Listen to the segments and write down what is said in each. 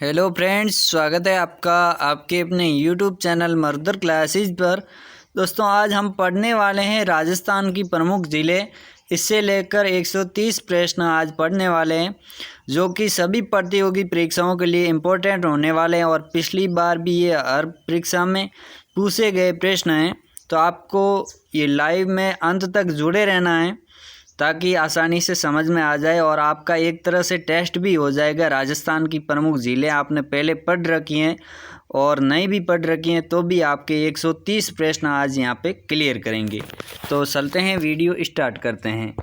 Hello friends, स्वागत है आपका आपके अपने यूट्यूब चैनल मर्दर क्लासेज पर। दोस्तों, आज हम पढ़ने वाले हैं राजस्थान की प्रमुख ज़िले। इससे लेकर 130 प्रश्न आज पढ़ने वाले हैं, जो कि सभी प्रतियोगी परीक्षाओं के लिए इम्पोर्टेंट होने वाले हैं और पिछली बार भी ये हर परीक्षा में पूछे गए प्रश्न हैं। तो आपको ये लाइव में अंत तक जुड़े रहना है ताकि आसानी से समझ में आ जाए और आपका एक तरह से टेस्ट भी हो जाएगा। राजस्थान की प्रमुख ज़िले आपने पहले पढ़ रखी हैं और नहीं भी पढ़ रखी हैं तो भी आपके 130 प्रश्न आज यहाँ पे क्लियर करेंगे। तो चलते हैं, वीडियो स्टार्ट करते हैं।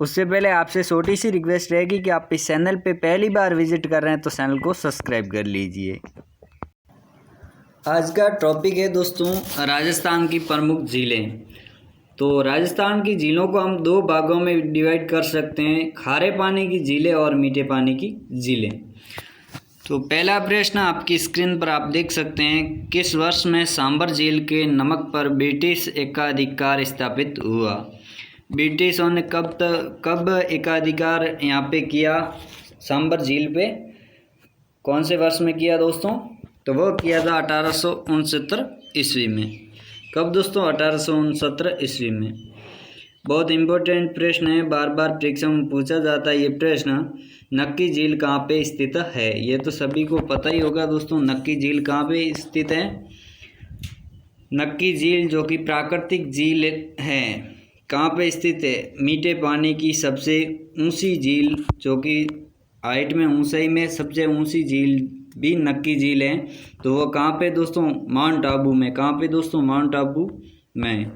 उससे पहले आपसे छोटी सी रिक्वेस्ट रहेगी कि आप इस चैनल पे पहली बार विजिट कर रहे हैं तो चैनल को सब्सक्राइब कर लीजिए। आज का टॉपिक है दोस्तों राजस्थान की प्रमुख ज़िलें। तो राजस्थान की झीलों को हम दो भागों में डिवाइड कर सकते हैं, खारे पानी की झीलें और मीठे पानी की झीलें। तो पहला प्रश्न आपकी स्क्रीन पर आप देख सकते हैं, किस वर्ष में सांबर झील के नमक पर ब्रिटिश एकाधिकार स्थापित हुआ? ब्रिटिशों ने कब एकाधिकार यहाँ पे किया सांबर झील पे? कौन से वर्ष में किया दोस्तों? तो वो किया था 1869 ईस्वी में। कब दोस्तों? 1869 ईस्वी में। बहुत इम्पोर्टेंट प्रश्न है, बार बार परीक्षा में पूछा जाता है ये प्रश्न। नक्की झील कहाँ पे स्थित है? ये तो सभी को पता ही होगा दोस्तों, नक्की झील कहाँ पे स्थित है। नक्की झील जो कि प्राकृतिक झील है, कहाँ पे स्थित है? मीठे पानी की सबसे ऊंची झील, जो कि हाइट में ऊंचाई में सबसे ऊंची झील भी नक्की झील है। तो वो कहाँ पे दोस्तों? माउंट आबू में। कहाँ पे दोस्तों? माउंट आबू में।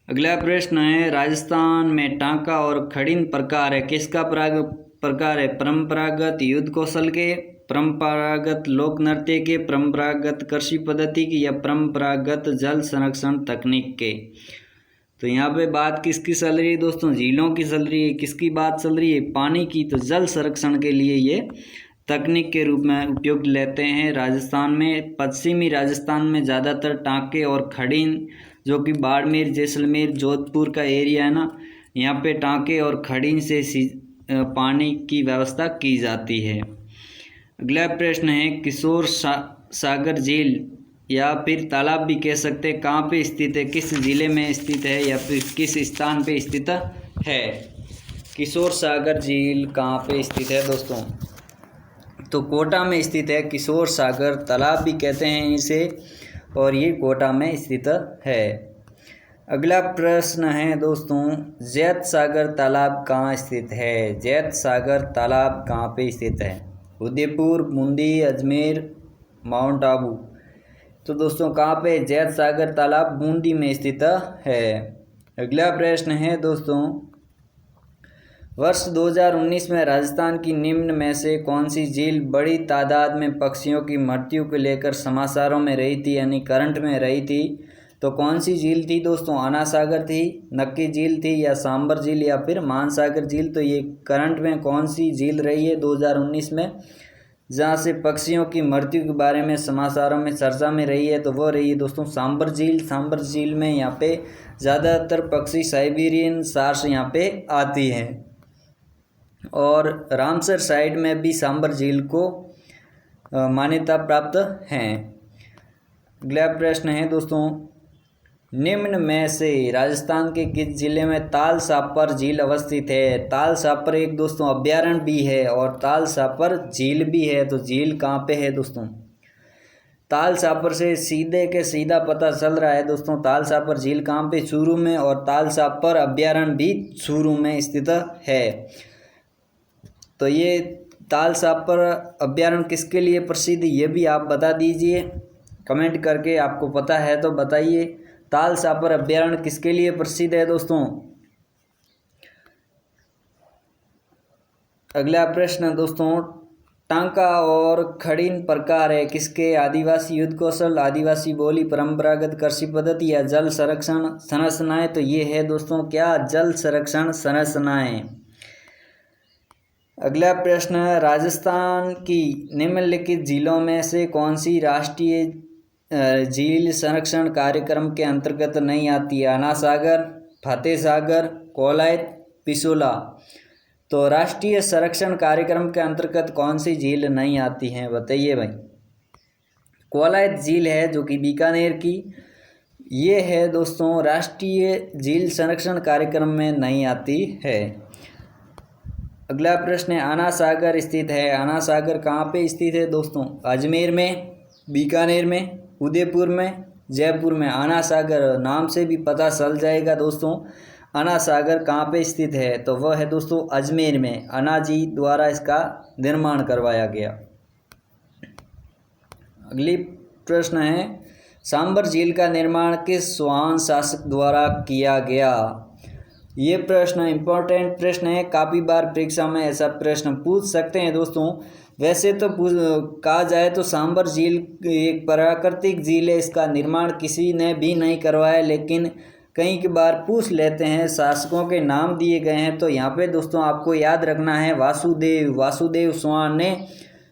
अगला प्रश्न है, राजस्थान में टांका और खड़ीन प्रकार है, किसका प्रकार है? परंपरागत युद्ध कौशल के, परंपरागत लोक नृत्य के, परंपरागत कृषि पद्धति की या परंपरागत जल संरक्षण तकनीक के? तो यहाँ पे बात किसकी चल रही है दोस्तों? झीलों की चल रही है। किसकी बात चल रही है? पानी की। तो जल संरक्षण के लिए ये तकनीक के रूप में उपयोग लेते हैं। राजस्थान में, पश्चिमी राजस्थान में ज़्यादातर टांके और खड़ीन, जो कि बाड़मेर, जैसलमेर, जोधपुर का एरिया है ना, यहाँ पे टांके और खड़ीन से पानी की व्यवस्था की जाती है। अगला प्रश्न है, किशोर सागर झील या फिर तालाब भी कह सकते हैं, कहाँ पे स्थित है? किस जिले में स्थित है या फिर किस स्थान पे स्थित है? किशोर सागर झील कहाँ पे स्थित है दोस्तों? तो कोटा में स्थित है। किशोर सागर तालाब भी कहते हैं इसे, और ये कोटा में स्थित है। अगला प्रश्न है दोस्तों, जैत सागर तालाब कहाँ स्थित है? जैत सागर तालाब कहाँ पे स्थित है? उदयपुर, बूंदी, अजमेर, माउंट आबू? तो दोस्तों कहाँ पे? जैत सागर तालाब बूंदी में स्थित है। अगला प्रश्न है दोस्तों, वर्ष 2019 में राजस्थान की निम्न में से कौन सी झील बड़ी तादाद में पक्षियों की मृत्यु को लेकर समाचारों में रही थी, यानी करंट में रही थी? तो कौन सी झील थी दोस्तों? आना सागर थी, नक्की झील थी, या सांबर झील, या फिर मानसागर झील? तो ये करंट में कौन सी झील रही है 2019 में, जहाँ से पक्षियों की मृत्यु के बारे में समाचारों में चर्चा में रही है? तो वो रही है दोस्तों सांबर झील। सांबर झील में यहाँ पे ज़्यादातर पक्षी साइबेरियन सार्स यहाँ पे आती हैं, और रामसर साइड में भी सांबर झील को मान्यता प्राप्त हैं। अगला प्रश्न है दोस्तों, निम्न में से राजस्थान के किस जिले में ताल सापर झील अवस्थित है? ताल सापर एक दोस्तों अभ्यारण्य भी है और ताल सापर झील भी है। तो झील कहाँ पे है दोस्तों? ताल सापर से सीधे के सीधा पता चल रहा है दोस्तों, ताल सापर झील कहाँ पे? चूरू में, और ताल सापर अभ्यारण्य भी चूरू में स्थित है। तो ये ताल सापर अभ्यारण्य किसके लिए प्रसिद्ध, ये भी आप बता दीजिए कमेंट करके। आपको पता है तो बताइए, ताल सापर अभ्यारण्य किसके लिए प्रसिद्ध है दोस्तों? अगला प्रश्न दोस्तों, टांका और खड़ीन प्रकार है किसके? आदिवासी युद्ध कौशल, आदिवासी बोली, परंपरागत कृषि पद्धति, या जल संरक्षण संरचनाएं? तो ये है दोस्तों क्या? जल संरक्षण संरचनाएं। अगला प्रश्न, राजस्थान की निम्नलिखित झीलों में से कौन सी राष्ट्रीय झील संरक्षण कार्यक्रम के अंतर्गत नहीं आती है? आना सागर, फतेह सागर, कोलायत, पिसोला? तो राष्ट्रीय संरक्षण कार्यक्रम के अंतर्गत कौन सी झील नहीं आती है, बताइए भाई। कोलायत झील है जो कि बीकानेर की, ये है दोस्तों राष्ट्रीय झील संरक्षण कार्यक्रम में नहीं आती है। अगला प्रश्न है, आना सागर स्थित है। आना सागर कहाँ पे स्थित है दोस्तों? अजमेर में, बीकानेर में, उदयपुर में, जयपुर में। आना सागर नाम से भी पता चल जाएगा दोस्तों आना सागर कहाँ पे स्थित है, तो वह है दोस्तों अजमेर में। अन्ना जी द्वारा इसका निर्माण करवाया गया। अगली प्रश्न है, सांबर झील का निर्माण किस स्वान शासक द्वारा किया गया? ये प्रश्न इम्पोर्टेंट प्रश्न है, काफ़ी बार परीक्षा में ऐसा प्रश्न पूछ सकते हैं दोस्तों। वैसे तो कहा जाए तो सांबर झील एक प्राकृतिक झील है, इसका निर्माण किसी ने भी नहीं करवाया, लेकिन कई बार पूछ लेते हैं, शासकों के नाम दिए गए हैं। तो यहाँ पे दोस्तों आपको याद रखना है वासुदेव स्वान ने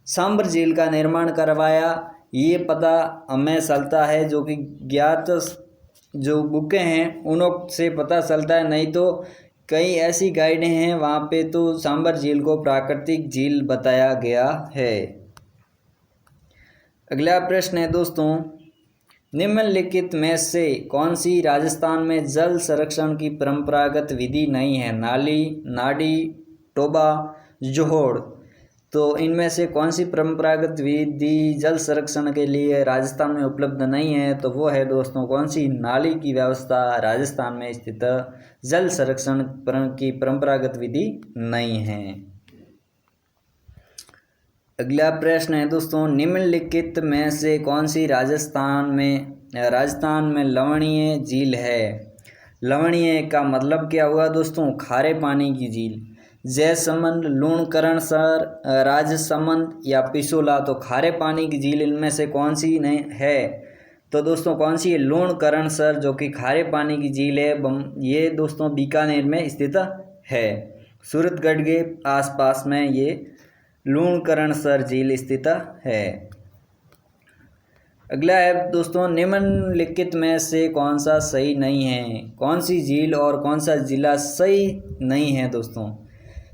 सांबर झील का निर्माण करवाया, ये पता हमें चलता है। जो कि ज्ञात जो बुकें हैं उनों से पता चलता है, नहीं तो कई ऐसी गाइडें हैं वहाँ पे तो सांबर झील को प्राकृतिक झील बताया गया है। अगला प्रश्न है दोस्तों, निम्नलिखित में से कौन सी राजस्थान में जल संरक्षण की परंपरागत विधि नहीं है? नाली, नाडी, टोबा, जोहड़। तो इनमें से कौन सी परंपरागत विधि जल संरक्षण के लिए राजस्थान में उपलब्ध नहीं है? तो वो है दोस्तों कौन सी? नाली की व्यवस्था राजस्थान में स्थित जल संरक्षण की परंपरागत विधि नहीं है। अगला प्रश्न है दोस्तों, निम्नलिखित में से कौन सी राजस्थान में लवणीय झील है? लवणीय का मतलब क्या हुआ दोस्तों? खारे पानी की झील। जयसमंद, लूणकरणसर, राजसमंद या पिछोला। तो खारे पानी की झील इनमें से कौन सी नहीं है? तो दोस्तों कौन सी है? लूणकरणसर जो कि खारे पानी की झील है, ये दोस्तों बीकानेर में स्थित है। सूरतगढ़ के आसपास में ये लूणकरणसर झील स्थित है। अगला है दोस्तों, निम्नलिखित में से कौन सा सही नहीं है? कौन सी झील और कौन सा जिला सही नहीं है दोस्तों?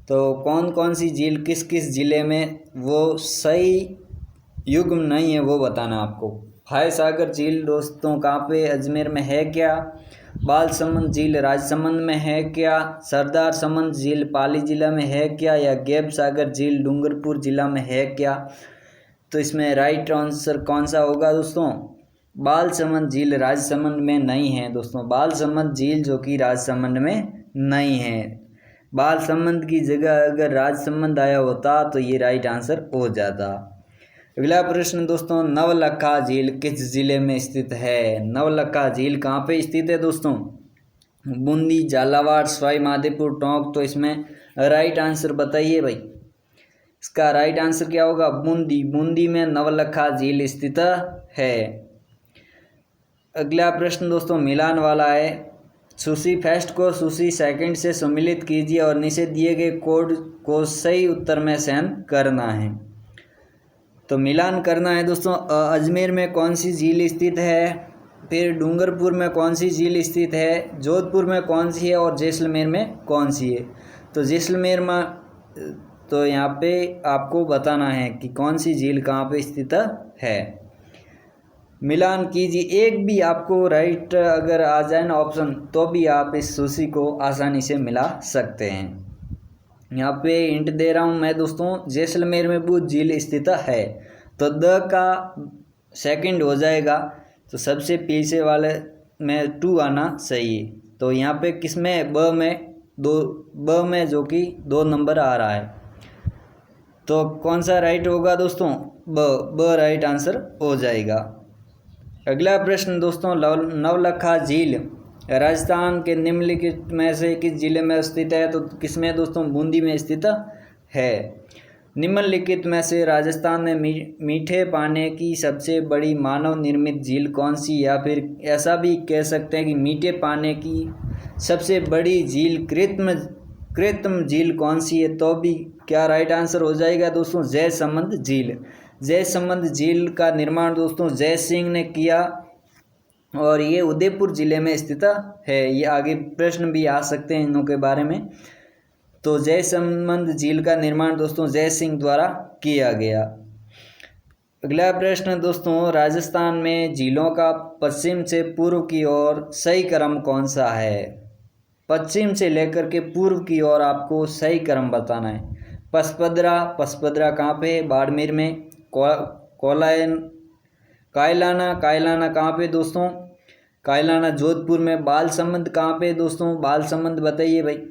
तो कौन कौन सी झील किस किस ज़िले में वो सही युग्म नहीं है वो बताना आपको। फायसागर झील दोस्तों कहाँ पे? अजमेर में है क्या? बालसमंद झील राजसमंद में है क्या? सरदार समंद झील पाली जिला में है क्या? या गैब सागर झील डूंगरपुर जिला में है क्या? तो इसमें राइट आंसर कौन सा होगा दोस्तों? बालसमंद झील राजसमंद में नहीं है दोस्तों। बालसमंद झील जो कि राजसमंद में नहीं है। बालसमंद की जगह अगर राजसमंद आया होता तो ये राइट आंसर हो जाता। अगला प्रश्न दोस्तों, नवलखा झील किस जिले में स्थित है? नवलखा झील कहाँ पे स्थित है दोस्तों? बूंदी, झालावाड़, सवाई माधोपुर, टोंक। तो इसमें राइट आंसर बताइए भाई। इसका राइट आंसर क्या होगा? बूंदी। बूंदी में नवलखा झील स्थित है। अगला प्रश्न दोस्तों मिलान वाला है, सुशी फर्स्ट को सुशी सेकंड से सम्मिलित कीजिए और नीचे दिए गए कोड को सही उत्तर में चयन करना है। तो मिलान करना है दोस्तों, अजमेर में कौन सी झील स्थित है, फिर डूंगरपुर में कौन सी झील स्थित है, जोधपुर में कौन सी है और जैसलमेर में कौन सी है। तो जैसलमेर में तो यहाँ पे आपको बताना है कि कौन सी झील कहाँ पे स्थित है। मिलान कीजिए, एक भी आपको राइट अगर आ जाए ना ऑप्शन तो भी आप इस सूची को आसानी से मिला सकते हैं। यहाँ पे हिंट दे रहा हूँ मैं दोस्तों, जैसलमेर में बूंद झील स्थित है। तो द का सेकंड हो जाएगा, तो सबसे पीछे वाले में 2 आना चाहिए। तो यहाँ पे किस में? ब में जो कि 2 नंबर आ रहा है। तो कौन सा राइट होगा दोस्तों? ब राइट आंसर हो जाएगा। अगला प्रश्न दोस्तों, नवलखा झील राजस्थान के निम्नलिखित में से किस जिले में स्थित है? तो किसमें दोस्तों? बूंदी में स्थित है। निम्नलिखित में से राजस्थान में मीठे पानी की सबसे बड़ी मानव निर्मित झील कौन सी? या फिर ऐसा भी कह सकते हैं कि मीठे पानी की सबसे बड़ी झील कृत्रिम झील कौन सी है? तो भी क्या राइट आंसर हो जाएगा दोस्तों? जयसमंद झील। जयसमंद झील का निर्माण दोस्तों जय सिंह ने किया और ये उदयपुर जिले में स्थित है। ये आगे प्रश्न भी आ सकते हैं इनों के बारे में। तो जयसमंद झील का निर्माण दोस्तों जय सिंह द्वारा किया गया। अगला प्रश्न दोस्तों, राजस्थान में झीलों का पश्चिम से पूर्व की ओर सही क्रम कौन सा है? पश्चिम से लेकर के पूर्व की ओर आपको सही क्रम बताना है। पसपदरा कहाँ पे? बाड़मेर में। कायलाना कहाँ पे दोस्तों? कायलाना जोधपुर में। बालसमंद कहाँ पे दोस्तों? बालसमंद बताइए भाई।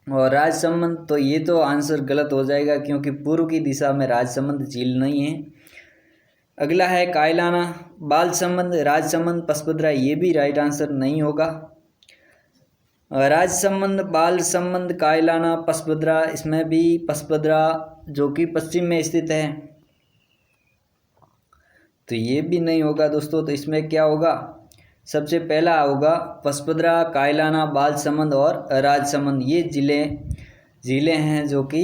और राजसमंद, तो ये तो आंसर गलत हो जाएगा क्योंकि पूर्व की दिशा में राजसमंद झील नहीं है। अगला है कायलाना, बालसमंद, राजसमंद, पसपदरा, ये भी राइट आंसर नहीं होगा। राजसमंद, बालसमंद, कायलाना, पसपदरा, इसमें भी पसपदरा जो कि पश्चिम में स्थित है, तो ये भी नहीं होगा दोस्तों। तो इसमें क्या होगा? सबसे पहला होगा पसपदरा, कायलाना, बालसमंद और राजसमंद, ये जिले हैं जो कि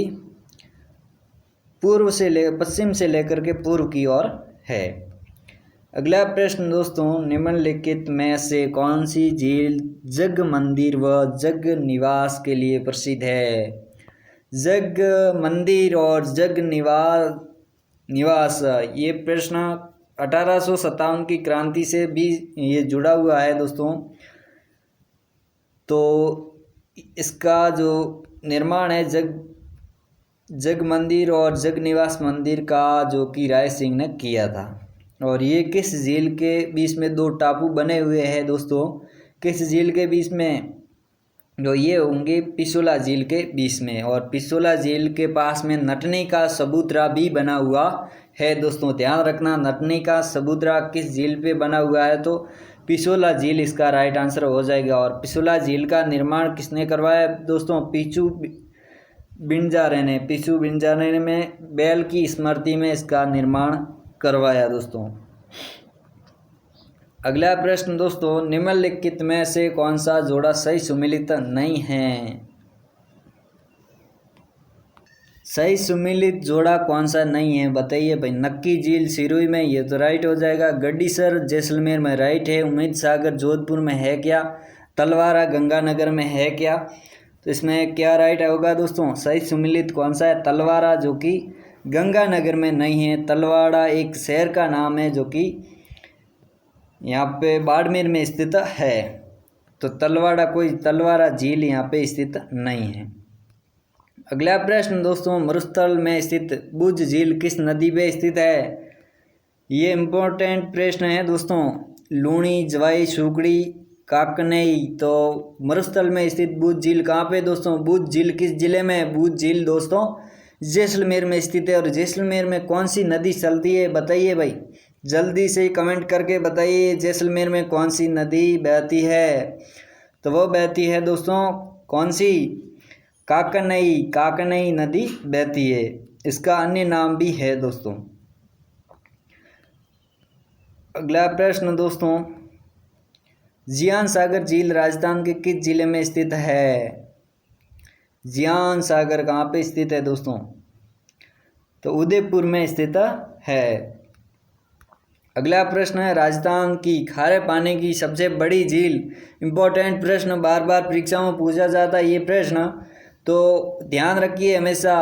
पश्चिम से लेकर के पूर्व की ओर है। अगला प्रश्न दोस्तों, निम्नलिखित में से कौन सी झील जग मंदिर व जग निवास के लिए प्रसिद्ध है? जग मंदिर और जग निवास, ये प्रश्न 1857 की क्रांति से भी ये जुड़ा हुआ है दोस्तों। तो इसका जो निर्माण है जग मंदिर और जग निवास मंदिर का, जो कि राय सिंह ने किया था। और ये किस झील के बीच में दो टापू बने हुए हैं दोस्तों? किस झील के बीच में? जो ये होंगे पिछोला झील के बीच में। और पिछोला झील के पास में नटनी का सबूतरा भी बना हुआ है दोस्तों। ध्यान रखना, नटनी का सबूतरा किस झील पे बना हुआ है? तो पिछोला झील इसका राइट आंसर हो जाएगा। और पिछोला झील का निर्माण किसने करवाया दोस्तों? पिचू बिंजारे में बैल की स्मृति में इसका निर्माण करवाया दोस्तों। अगला प्रश्न दोस्तों, निम्नलिखित में से कौन सा जोड़ा सही सुमेलित नहीं है? सही सुमेलित जोड़ा कौन सा नहीं है बताइए भाई। नक्की झील सिरोही में, ये तो राइट हो जाएगा। गड्डीसर जैसलमेर में राइट है। उम्मीद सागर जोधपुर में है क्या? तलवाड़ा गंगानगर में है क्या? तो इसमें क्या राइट होगा दोस्तों? सही सुमेलित कौन सा है? तलवाड़ा, जो कि गंगानगर में नहीं है। तलवाड़ा एक शहर का नाम है जो कि यहाँ पे बाड़मेर में स्थित है। तो तलवाड़ा झील यहाँ पे स्थित नहीं है। अगला प्रश्न दोस्तों, मरुस्थल में स्थित बुज झील किस नदी पे स्थित है? ये इम्पोर्टेंट प्रश्न है दोस्तों। लूणी, जवाई, सुकड़ी, काकनेई। तो मरुस्थल में स्थित बुज झील कहाँ पे दोस्तों? बुज झील किस जिले में है? बुज झील दोस्तों जैसलमेर में स्थित है। और जैसलमेर में कौन सी नदी चलती है बताइए भाई, जल्दी से कमेंट करके बताइए। जैसलमेर में कौन सी नदी बहती है? तो वो बहती है दोस्तों कौन सी? काकनई नदी बहती है। इसका अन्य नाम भी है दोस्तों। अगला प्रश्न दोस्तों, जियान सागर झील राजस्थान के किस जिले में स्थित है? जियान सागर कहाँ पे स्थित है दोस्तों? तो उदयपुर में स्थित है। अगला प्रश्न है, राजस्थान की खारे पानी की सबसे बड़ी झील। इम्पोर्टेंट प्रश्न, बार बार परीक्षाओं में पूछा जाता है ये प्रश्न, तो ध्यान रखिए हमेशा।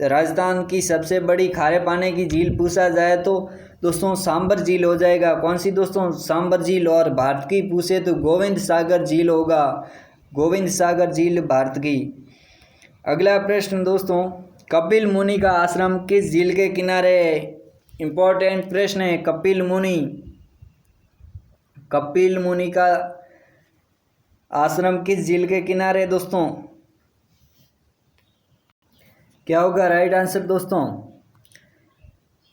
राजस्थान की सबसे बड़ी खारे पानी की झील पूछा जाए तो दोस्तों सांबर झील हो जाएगा। कौन सी दोस्तों? सांबर झील। और भारत की पूछे तो गोविंद सागर झील होगा। गोविंद सागर झील भारत की। अगला प्रश्न दोस्तों, कपिल मुनि का आश्रम किस झील के किनारे है? इम्पोर्टेंट प्रश्न है। कपिल मुनि का आश्रम किस झील के किनारे है दोस्तों? क्या होगा राइट आंसर दोस्तों?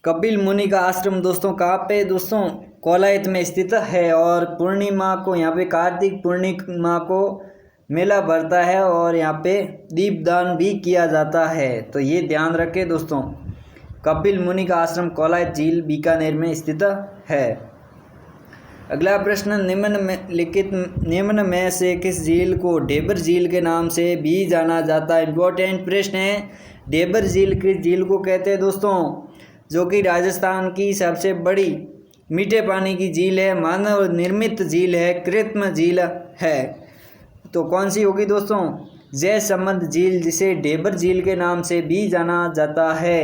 कपिल मुनि का आश्रम दोस्तों कहाँ पे दोस्तों? कोलायत में स्थित है। और पूर्णिमा को यहाँ पे, कार्तिक पूर्णिमा को मेला भरता है और यहाँ पे दीपदान भी किया जाता है। तो ये ध्यान रखें दोस्तों। कपिल मुनि का आश्रम कोलायत झील बीकानेर में स्थित है। अगला प्रश्न, निम्न में से किस झील को ढेबर झील के नाम से भी जाना जाता है? इम्पोर्टेंट प्रश्न है। ढेबर झील किस झील को कहते हैं दोस्तों? जो कि राजस्थान की सबसे बड़ी मीठे पानी की झील है, मानव निर्मित झील है, कृत्रिम झील है। तो कौन सी होगी दोस्तों? जयसंबंध झील जिसे ढेबर झील के नाम से भी जाना जाता है।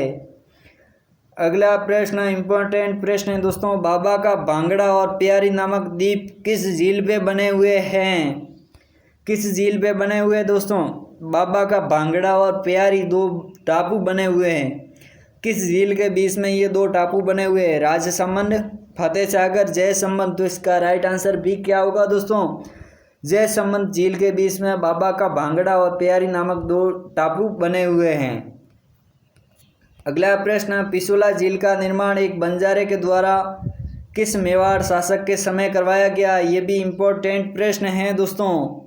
अगला प्रश्न इम्पोर्टेंट प्रश्न है दोस्तों, बाबा का भांगड़ा और प्यारी नामक द्वीप किस झील पे बने हुए हैं? किस झील पे बने हुए हैं दोस्तों? बाबा का भांगड़ा और प्यारी दो टापू बने हुए हैं। किस झील के बीच में ये दो टापू बने हुए हैं? राजसमंद, फतेह सागर, जयसंबंध। तो इसका राइट आंसर भी क्या होगा दोस्तों? जयसंबंध झील के बीच में बाबा का भांगड़ा और प्यारी नामक दो टापू बने हुए हैं। अगला प्रश्न, पिछोला झील का निर्माण एक बंजारे के द्वारा किस मेवाड़ शासक के समय करवाया गया? ये भी इम्पोर्टेंट प्रश्न है दोस्तों,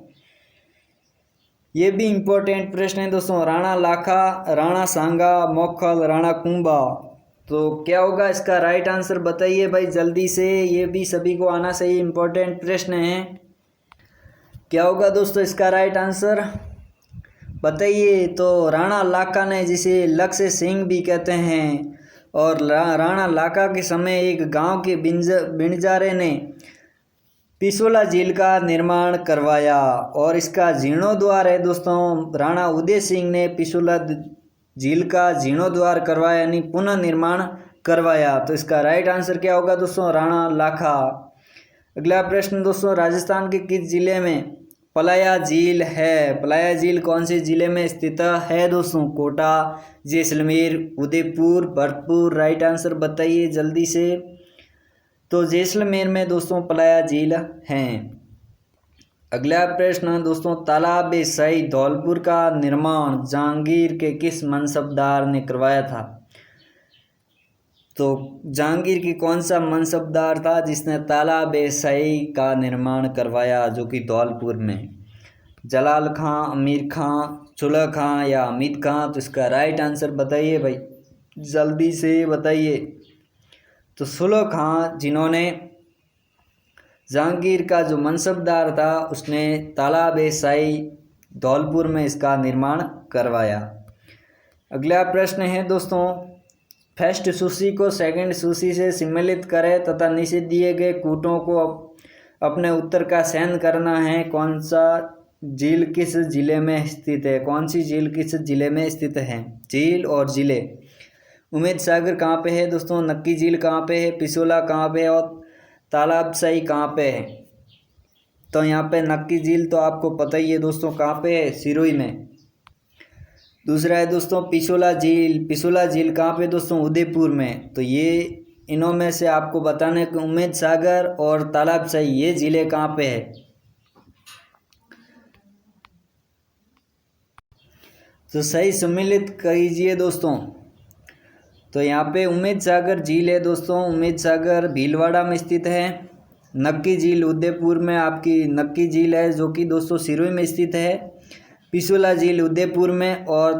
ये भी इम्पोर्टेंट प्रश्न है दोस्तों। राणा लाखा, राणा सांगा, मोखल, राणा कुंभा। तो क्या होगा इसका राइट आंसर बताइए भाई जल्दी से, ये भी सभी को आना चाहिए, इम्पोर्टेंट प्रश्न है। क्या होगा दोस्तों इसका राइट आंसर बताइए? तो राणा लाखा ने, जिसे लक्ष्य सिंह भी कहते हैं, और राणा लाखा के समय एक गांव के बिणजारे ने पिछोला झील का निर्माण करवाया और इसका जीर्णोद्वार है दोस्तों। राणा उदय सिंह ने पिछोला झील का जीर्णोद्वार करवाया यानी पुनः निर्माण करवाया। तो इसका राइट आंसर क्या होगा दोस्तों? राणा लाखा। अगला प्रश्न दोस्तों, राजस्थान के किस जिले में पलाया झील है? पलाया झील कौन से जिले में स्थित है दोस्तों? कोटा, जैसलमेर, उदयपुर, भरतपुर। राइट आंसर बताइए जल्दी से। तो जैसलमेर में दोस्तों पलाया झील है। अगला प्रश्न दोस्तों, तालाब शाही धौलपुर का निर्माण जहांगीर के किस मनसबदार ने करवाया था? तो जहांगीर की कौन सा मनसबदार था जिसने तालाब शाही का निर्माण करवाया जो कि धौलपुर में? जलाल खां, अमीर खां, चुला खां या हमीद खां। तो इसका राइट आंसर बताइए भाई जल्दी से बताइए। तो सुलह खां, जिन्होंने जहांगीर का जो मनसबदार था उसने तालाब शाही धौलपुर में इसका निर्माण करवाया। अगला प्रश्न है दोस्तों, फर्स्ट सूची को सेकंड सूची से सम्मिलित करें तथा नीचे दिए गए कूटों को अपने उत्तर का चयन करना है। कौन सा झील किस जिले में स्थित है? कौन सी झील किस जिले में स्थित है? झील और जिले। उम्मेद सागर कहाँ पे है दोस्तों? नक्की झील कहाँ पे है? पिछोला कहाँ पे है? और तालाबशाही कहाँ पे है? तो यहाँ पे नक्की झील तो आपको पता ही है दोस्तों कहाँ पे है, सिरोही में। दूसरा है दोस्तों पिछोला झील। पिछोला झील कहाँ पे दोस्तों? उदयपुर में। तो ये इनों में से आपको बताने कि उम्मेद सागर और तालाबशाही ये जिले कहाँ पे है। तो सही सम्मिलित कीजिए दोस्तों। तो यहाँ पे उम्मेद सागर झील है दोस्तों। उम्मेद सागर भीलवाड़ा में स्थित है। नक्की झील उदयपुर में आपकी नक्की झील है जो कि दोस्तों सिरोही में स्थित है। पिछोला झील उदयपुर में और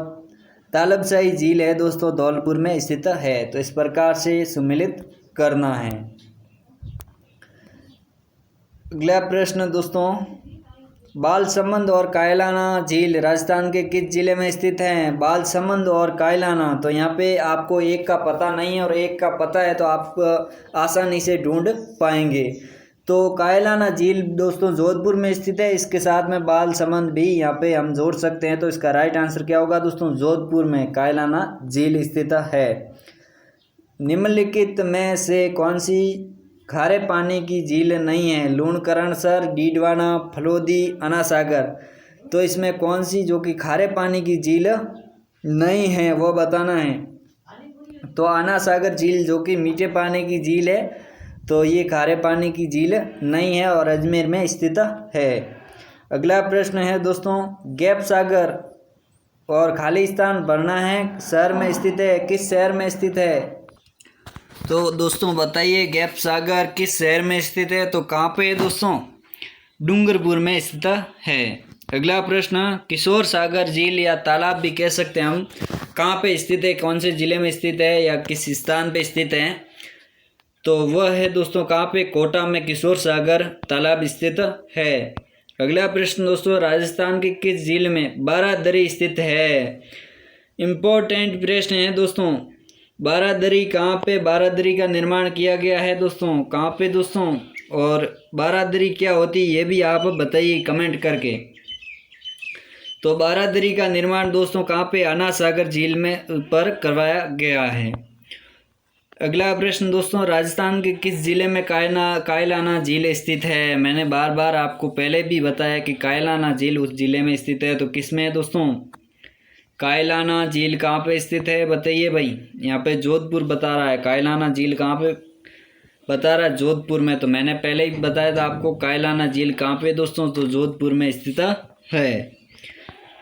तालाबशाही झील है दोस्तों धौलपुर में स्थित है। तो इस प्रकार से सम्मिलित करना है। अगला प्रश्न दोस्तों, बालसमंद और कायलाना झील राजस्थान के किस जिले में स्थित हैं? बालसमंद और कायलाना। तो यहाँ पे आपको एक का पता नहीं है और एक का पता है तो आप आसानी से ढूंढ पाएंगे। तो कायलाना झील दोस्तों जोधपुर में स्थित है। इसके साथ में बालसमंद भी यहाँ पे हम जोड़ सकते हैं। तो इसका राइट आंसर क्या होगा दोस्तों? जोधपुर में कायलाना झील स्थित है। निम्नलिखित में से कौन सी खारे पानी की झील नहीं है? लूणकरणसर, डीडवाना, फलोदी, अन्ना सागर। तो इसमें कौन सी जो कि खारे पानी की झील नहीं है वो बताना है। तो अन्ना सागर झील जो कि मीठे पानी की झील है, तो ये खारे पानी की झील नहीं है और अजमेर में स्थित है। अगला प्रश्न है दोस्तों, गैप सागर और खालिस्तान भरना है शहर में स्थित है, किस शहर में स्थित है? तो दोस्तों बताइए गैप सागर किस शहर में स्थित है? तो कहाँ पे है दोस्तों? डूंगरपुर में स्थित है। अगला प्रश्न, किशोर सागर झील या तालाब भी कह सकते हैं हम, कहाँ पे स्थित है? कौन से जिले में स्थित है या किस स्थान पे स्थित है? तो वह है दोस्तों कहाँ पे? कोटा में किशोर सागर तालाब स्थित है। अगला प्रश्न दोस्तों, राजस्थान के किस झील में बारादरी स्थित है? इम्पोर्टेंट प्रश्न है दोस्तों। बारादरी कहाँ पे? बारादरी का निर्माण किया गया है दोस्तों, कहाँ पे दोस्तों? और बारादरी क्या होती है ये भी आप बताइए कमेंट करके। तो बारादरी का निर्माण दोस्तों कहाँ पे, अन्ना सागर झील में पर करवाया गया है। अगला प्रश्न दोस्तों, राजस्थान के किस जिले में कायलाना झील स्थित है। मैंने बार बार आपको पहले भी बताया कि कायलाना झील उस जिले में स्थित है। तो किस में है दोस्तों, कायलाना झील कहाँ पे स्थित है बताइए भाई। यहाँ पे जोधपुर बता रहा है, कायलाना झील कहाँ पे बता रहा है, जोधपुर में। तो मैंने पहले ही बताया था आपको कायलाना झील कहाँ पे दोस्तों, तो जोधपुर में स्थित है।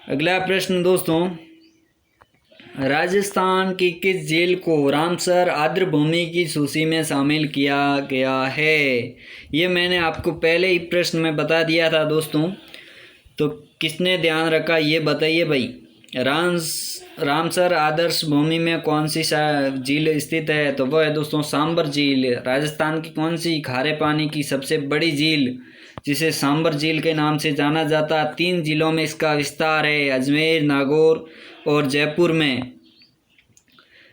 अगला प्रश्न दोस्तों, राजस्थान की किस झील को रामसर आर्द्रभूमि की सूची में शामिल किया गया है। ये मैंने आपको पहले ही प्रश्न में बता दिया था दोस्तों, तो किसने ध्यान रखा ये बताइए भाई। रामसर आदर्श भूमि में कौन सी झील स्थित है, तो वह है दोस्तों सांबर झील। राजस्थान की कौन सी खारे पानी की सबसे बड़ी झील, जिसे सांबर झील के नाम से जाना जाता, 3 जिलों में इसका विस्तार है, अजमेर, नागौर और जयपुर में।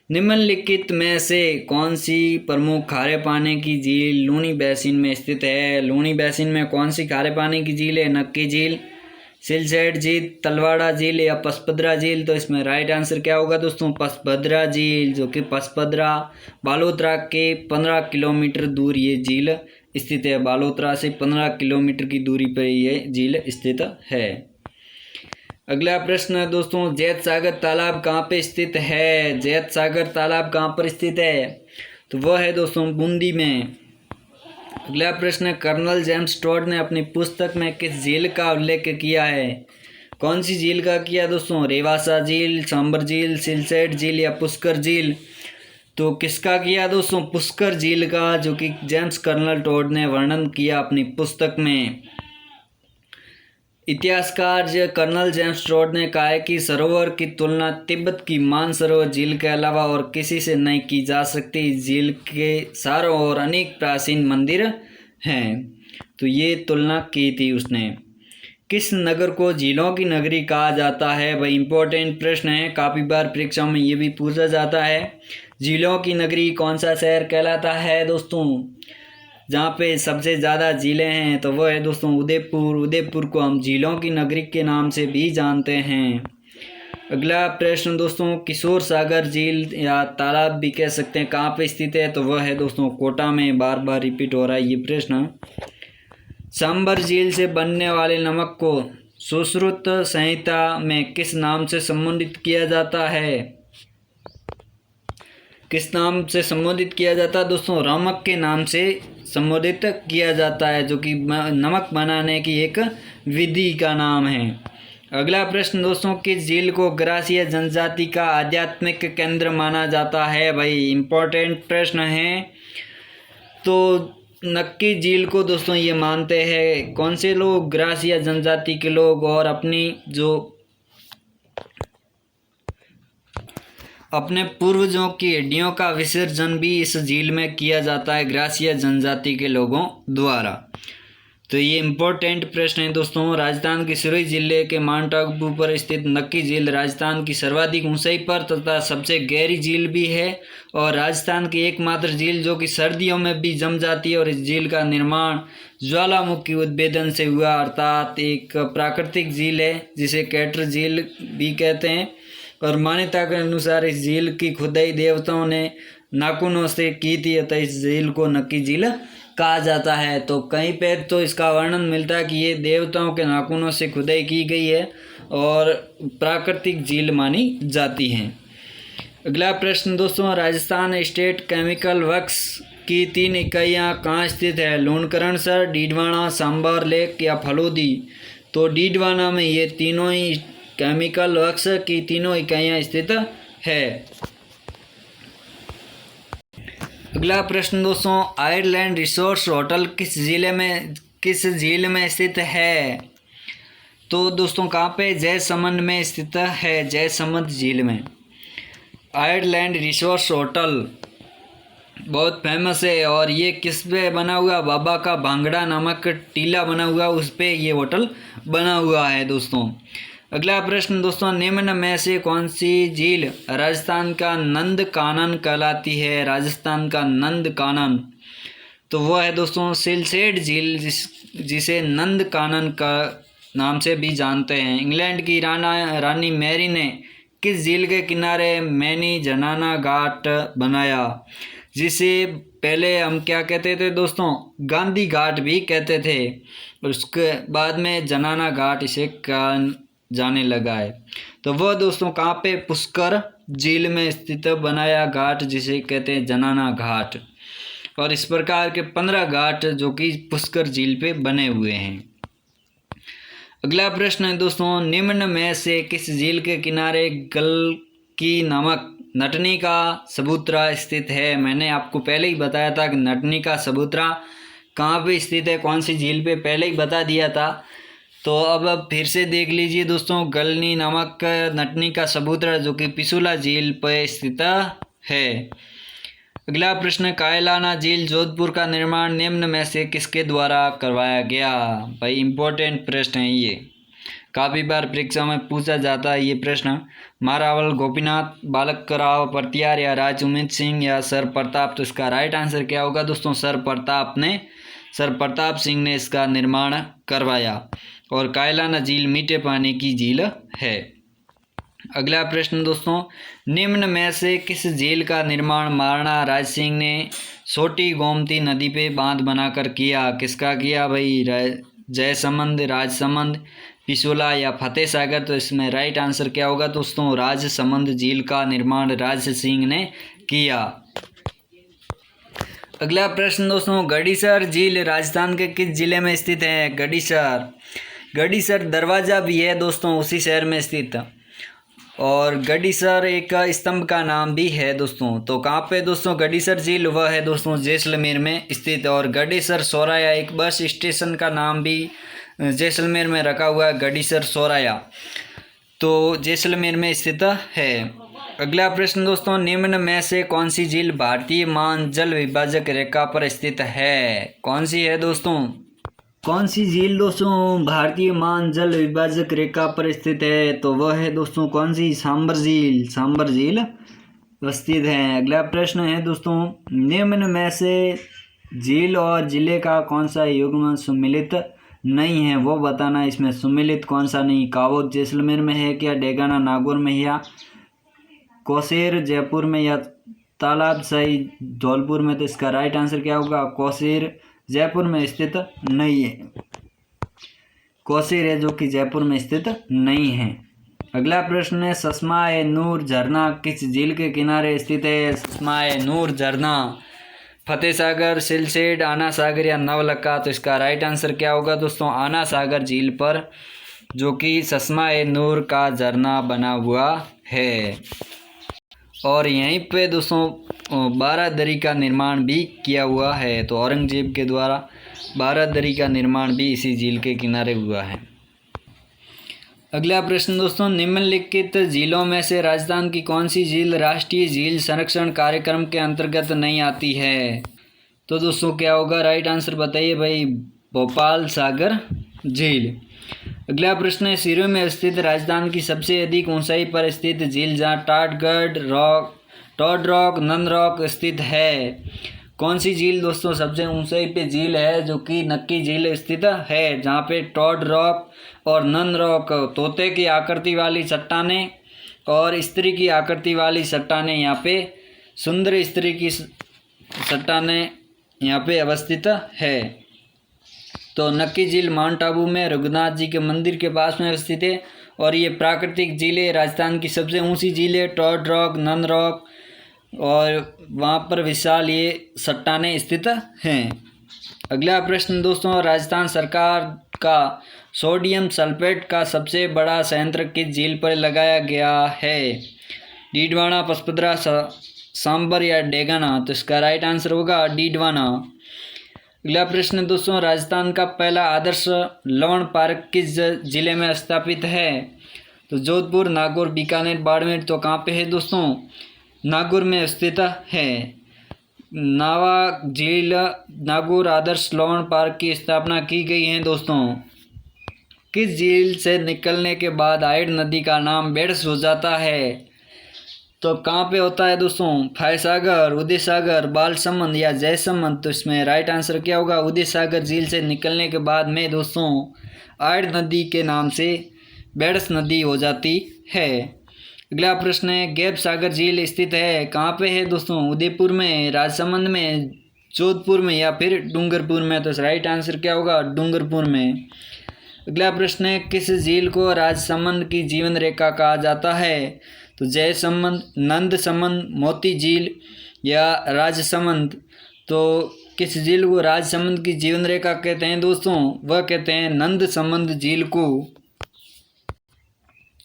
निम्नलिखित में से कौन सी प्रमुख खारे पानी की झील लूनी बेसिन में स्थित है। लूनी बेसिन में कौन सी खारे पानी की झील है, नक्की झील, सिलसेट झील, तलवाड़ा झील या पसपदरा झील। तो इसमें राइट आंसर क्या होगा दोस्तों, पसपदरा झील, जो कि पसपदरा बालोतरा के 15 किलोमीटर दूर ये झील स्थित है। बालोतरा से 15 किलोमीटर की दूरी पर ये झील स्थित है। अगला प्रश्न है दोस्तों, जैत सागर तालाब कहाँ पे स्थित है। जैत सागर तालाब कहाँ पर स्थित है, तो वह है दोस्तों बूंदी में। अगला प्रश्न है, कर्नल जेम्स टॉड ने अपनी पुस्तक में किस झील का उल्लेख किया है। कौन सी झील का किया दोस्तों, रेवासा झील, सांबर झील, सिलसेट झील या पुष्कर झील। तो किसका किया दोस्तों, पुष्कर झील का, जो कि जेम्स कर्नल टॉड ने वर्णन किया अपनी पुस्तक में। इतिहासकार कर्नल जेम्स टॉड ने कहा है कि सरोवर की तुलना तिब्बत की मानसरोवर झील के अलावा और किसी से नहीं की जा सकती। इस झील के चारों ओर अनेक प्राचीन मंदिर हैं। तो ये तुलना की थी उसने। किस नगर को झीलों की नगरी कहा जाता है। भाई इंपॉर्टेंट प्रश्न है, काफ़ी बार परीक्षाओं में ये भी पूछा जाता है। झीलों की नगरी कौन सा शहर कहलाता है दोस्तों, जहाँ पे सबसे ज़्यादा झीलें हैं, तो वह है दोस्तों उदयपुर। उदयपुर को हम झीलों की नगरी के नाम से भी जानते हैं। अगला प्रश्न दोस्तों, किशोर सागर झील या तालाब भी कह सकते हैं कहाँ पे स्थित है, तो वह है दोस्तों कोटा में। बार बार रिपीट हो रहा है ये प्रश्न। सांबर झील से बनने वाले नमक को सुश्रुत संहिता में किस नाम से संबोधित किया जाता है। किस नाम से संबोधित किया जाता है दोस्तों, रमक के नाम से संबोधित किया जाता है, जो कि नमक बनाने की एक विधि का नाम है। अगला प्रश्न दोस्तों, किस झील को ग्रासीय जनजाति का आध्यात्मिक केंद्र माना जाता है। भाई इंपॉर्टेंट प्रश्न है। तो नक्की झील को दोस्तों ये मानते हैं कौन से लोग, ग्रासीय जनजाति के लोग, और अपने पूर्वजों की हड्डियों का विसर्जन भी इस झील में किया जाता है ग्रासीय जनजाति के लोगों द्वारा। तो ये इम्पोर्टेंट प्रश्न है दोस्तों। राजस्थान के सिरोही जिले के माउंट आबू पर स्थित नक्की झील राजस्थान की सर्वाधिक ऊंचाई पर तथा सबसे गहरी झील भी है, और राजस्थान की एकमात्र झील जो कि सर्दियों में भी जम जाती है। और इस झील का निर्माण ज्वालामुखी उद्भेदन से हुआ, अर्थात एक प्राकृतिक झील है जिसे कैटर झील भी कहते हैं। और मान्यता के अनुसार इस झील की खुदाई देवताओं ने नाखूनों से की थी, अतः इस झील को नक्की झील कहा जाता है। तो कहीं पे तो इसका वर्णन मिलता है कि ये देवताओं के नाखूनों से खुदाई की गई है और प्राकृतिक झील मानी जाती है। अगला प्रश्न दोस्तों, राजस्थान स्टेट केमिकल वर्क्स की 3 इकाइयाँ कहाँ स्थित है। लूणकरणसर, डीडवाना, सांबर लेक या फलोदी। तो डीडवाना में ये तीनों ही केमिकल वर्क्स की तीनों इकाइयाँ स्थित है। अगला प्रश्न दोस्तों, आयरलैंड रिसोर्स होटल किस झील में स्थित है। तो दोस्तों कहाँ पे, जयसमंद में स्थित है, जयसमंद झील में। आयरलैंड रिसोर्स होटल बहुत फेमस है, और ये किस पे बना हुआ, बाबा का भांगड़ा नामक टीला बना हुआ, उस पे ये होटल बना हुआ है दोस्तों। अगला प्रश्न दोस्तों, निम्न में से कौन सी झील राजस्थान का नंद कानन कहलाती है। राजस्थान का नंद कानन, तो वह है दोस्तों सिलसेट झील, जिसे नंद कानन का नाम से भी जानते हैं। इंग्लैंड की रानी मैरी ने किस झील के किनारे मैनी जनाना घाट बनाया, जिसे पहले हम क्या कहते थे दोस्तों, गांधी घाट भी कहते थे, और उसके बाद में जनाना घाट इसे कहा जाने लगा है। तो वह दोस्तों कहाँ पे, पुष्कर झील में स्थित बनाया घाट जिसे कहते हैं जनाना घाट। और इस प्रकार के 15 घाट जो कि पुष्कर झील पे बने हुए हैं। अगला प्रश्न है दोस्तों, निम्न में से किस झील के किनारे गलकी नामक नटनी का सबूतरा स्थित है। मैंने आपको पहले ही बताया था कि नटनी का सबूतरा कहाँ पे स्थित है, कौन सी झील पे, पहले ही बता दिया था। तो अब फिर से देख लीजिए दोस्तों, गलनी नामक नटनी का सबूतरा जो कि पिसूला झील पर स्थित है। अगला प्रश्न, कायलाना झील जोधपुर का निर्माण निम्न में से किसके द्वारा करवाया गया। भाई इम्पोर्टेंट प्रश्न है ये, काफ़ी बार परीक्षा में पूछा जाता है ये प्रश्न। मारावल गोपीनाथ, बालकराव परतियार या राज उमेद सिंह या सर प्रताप। तो इसका राइट आंसर क्या होगा दोस्तों, सर प्रताप सिंह ने इसका निर्माण करवाया। और कायलाना झील मीठे पानी की झील है। अगला प्रश्न दोस्तों, निम्न में से किस झील का निर्माण महाराणा राज सिंह ने छोटी गोमती नदी पे बांध बनाकर किया। किसका किया भाई, जयसमंद, राजसमंद, पिछोला या फतेह सागर। तो इसमें राइट आंसर क्या होगा दोस्तों, राजसमंद झील का निर्माण राज सिंह ने किया। अगला प्रश्न दोस्तों, गड़ीसर झील राजस्थान के किस जिले में स्थित है। गड़ीसर दरवाजा भी है दोस्तों, उसी शहर में स्थित। और गड़ीसर एक स्तंभ का नाम भी है दोस्तों। तो कहाँ पे दोस्तों गड़ीसर झील, वह है दोस्तों जैसलमेर में स्थित। और गड़ीसर सोराया एक बस स्टेशन का नाम भी जैसलमेर में रखा हुआ है, गड़ीसर सोराया, तो जैसलमेर में स्थित है। अगला प्रश्न दोस्तों, निम्न में से कौन सी झील भारतीय मान जल विभाजक रेखा पर स्थित है। कौन सी है दोस्तों, कौन सी झील दोस्तों भारतीय मान जल विभाजक रेखा पर स्थित है। तो वह है दोस्तों कौन सी, सांबर झील स्थित है। अगला प्रश्न है दोस्तों, निम्न में से झील और जिले का कौन सा युग्म सम्मिलित नहीं है, वो बताना। इसमें सम्मिलित कौन सा नहीं, कावोद जैसलमेर में है क्या, डेगाना नागौर में, या कोसेर जयपुर में, या तालाब शाही धौलपुर में। तो इसका राइट आंसर क्या होगा, कोसेर जयपुर में स्थित नहीं है। कोसेर है जो कि जयपुर में स्थित नहीं है। अगला प्रश्न है, सस्मा-ए नूर झरना किस झील के किनारे स्थित है। सस्मा-ए नूर झरना फतेह सागर, सिलसेड, आना सागर या नवलखा। तो इसका राइट आंसर क्या होगा दोस्तों, आना सागर झील पर जो कि सस्मा-ए नूर का झरना बना हुआ है। और यहीं पे दोस्तों बारादरी का निर्माण भी किया हुआ है। तो औरंगजेब के द्वारा बारादरी का निर्माण भी इसी झील के किनारे हुआ है। अगला प्रश्न दोस्तों, निम्नलिखित झीलों में से राजस्थान की कौन सी झील राष्ट्रीय झील संरक्षण कार्यक्रम के अंतर्गत नहीं आती है। तो दोस्तों क्या होगा, राइट आंसर बताइए भाई, भोपाल सागर झील। अगला प्रश्न है, सिरोही में स्थित राजस्थान की सबसे अधिक ऊंचाई पर स्थित झील जहाँ टॉड रॉक, नन रॉक स्थित है। कौन सी झील दोस्तों सबसे ऊंचाई पे झील है, जो कि नक्की झील स्थित है, जहाँ पे टॉड रॉक और नन रॉक तोते की आकृति वाली चट्टानें और स्त्री की आकृति वाली चट्टानें, यहाँ पे सुंदर स्त्री की चट्टानें यहाँ पे अवस्थित है। तो नक्की झील माउंट आबू में रघुनाथ जी के मंदिर के पास में स्थित है। और ये प्राकृतिक झील है, राजस्थान की सबसे ऊंची झील है, टॉड रॉक, नन रॉक, और वहाँ पर विशाल ये चट्टानें स्थित हैं। अगला प्रश्न दोस्तों, राजस्थान सरकार का सोडियम सल्फेट का सबसे बड़ा संयंत्र किस झील पर लगाया गया है। डीडवाना, पचपदरा, सांबर या डेगाना। तो इसका राइट आंसर होगा डीडवाना। अगला प्रश्न दोस्तों, राजस्थान का पहला आदर्श लवण पार्क किस जिले में स्थापित है। तो जोधपुर, नागौर, बीकानेर, बाड़मेर। तो कहाँ पे है दोस्तों, नागौर में स्थित है। नावा झील नागौर आदर्श लवण पार्क की स्थापना की गई है दोस्तों। किस झील से निकलने के बाद आइड नदी का नाम बेड़स हो जाता है। तो कहाँ पे होता है दोस्तों? फय सागर, उदय सागर, बालसमंद या जयसमंद। तो इसमें राइट आंसर क्या होगा? उदय सागर झील से निकलने के बाद में दोस्तों आड़ नदी के नाम से बेड़स नदी हो जाती है। अगला प्रश्न है, गैब सागर झील स्थित है कहाँ पे है दोस्तों? उदयपुर में, राजसमंद में, जोधपुर में या फिर डूंगरपुर में। तो राइट आंसर क्या होगा? डूंगरपुर में। अगला प्रश्न है, किस झील को राजसमंद की जीवन रेखा कहा जाता है? तो जयसमंद, नंदसमंद, मोती झील या राजसमंद। तो किस झील को राजसमंद की जीवन रेखा कहते हैं दोस्तों? वह कहते हैं नंदसमंद झील को।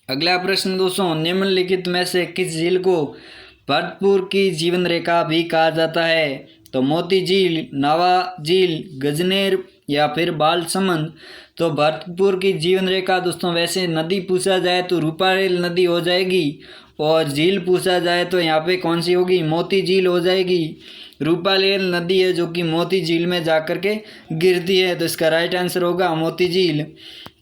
अगला प्रश्न दोस्तों, निम्नलिखित में से किस झील को भरतपुर की जीवन रेखा भी कहा जाता है? तो मोती झील, नावा झील, गजनेर या फिर बालसमंद। तो भरतपुर की जीवन रेखा दोस्तों, वैसे नदी पूछा जाए तो रूपारेल नदी हो जाएगी, और झील पूछा जाए तो यहाँ पे कौन सी होगी? मोती झील हो जाएगी। रूपारेल नदी है जो कि मोती झील में जाकर के गिरती है, तो इसका राइट आंसर होगा मोती झील।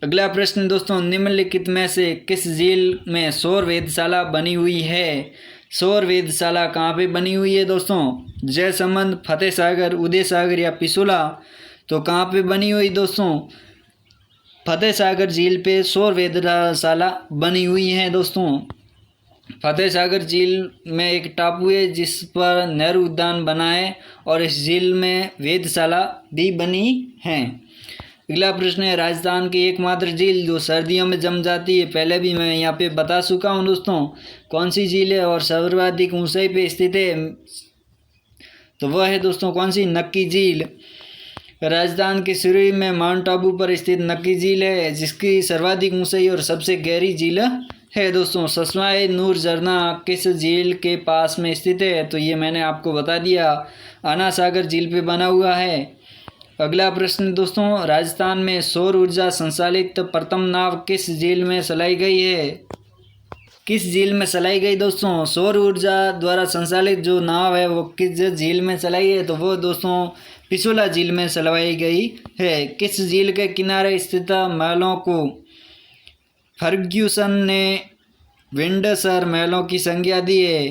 अगला प्रश्न दोस्तों, निम्नलिखित में से किस झील में सौर वेधशाला बनी हुई है? सौर वेधशाला कहाँ पे बनी हुई है दोस्तों? जयसमंद, फतेह सागर, उदय सागर या पिछोला। तो कहाँ पे बनी हुई दोस्तों? फतेह सागर झील पे सौर वेधशाला बनी हुई है दोस्तों। फतेह सागर झील में एक टापू है जिस पर नेहरू उद्यान बना है, और इस झील में वेधशाला भी बनी है। अगला प्रश्न है, राजस्थान की एकमात्र झील जो सर्दियों में जम जाती है, पहले भी मैं यहाँ पे बता चुका हूँ दोस्तों, कौन सी झील है और सर्वाधिक ऊंचाई पे स्थित है? तो वह है दोस्तों कौन सी? नक्की झील। राजस्थान के सिरोही में माउंट आबू पर स्थित नक्की झील है, जिसकी सर्वाधिक ऊंचाई और सबसे गहरी झील है दोस्तों। ससवाई नूर झरना किस झील के पास में स्थित है? तो ये मैंने आपको बता दिया, आना सागर झील पे बना हुआ है। अगला प्रश्न दोस्तों, राजस्थान में सौर ऊर्जा संचालित प्रथम नाव किस झील में चलाई गई है? किस झील में चलाई गई दोस्तों? सौर ऊर्जा द्वारा संचालित जो नाव है वो किस झील में चलाई है? तो वो दोस्तों पिछोला झील में चलवाई गई है। किस झील के किनारे स्थित महलों को फर्ग्यूसन ने विंडसर महलों की संज्ञा दी है?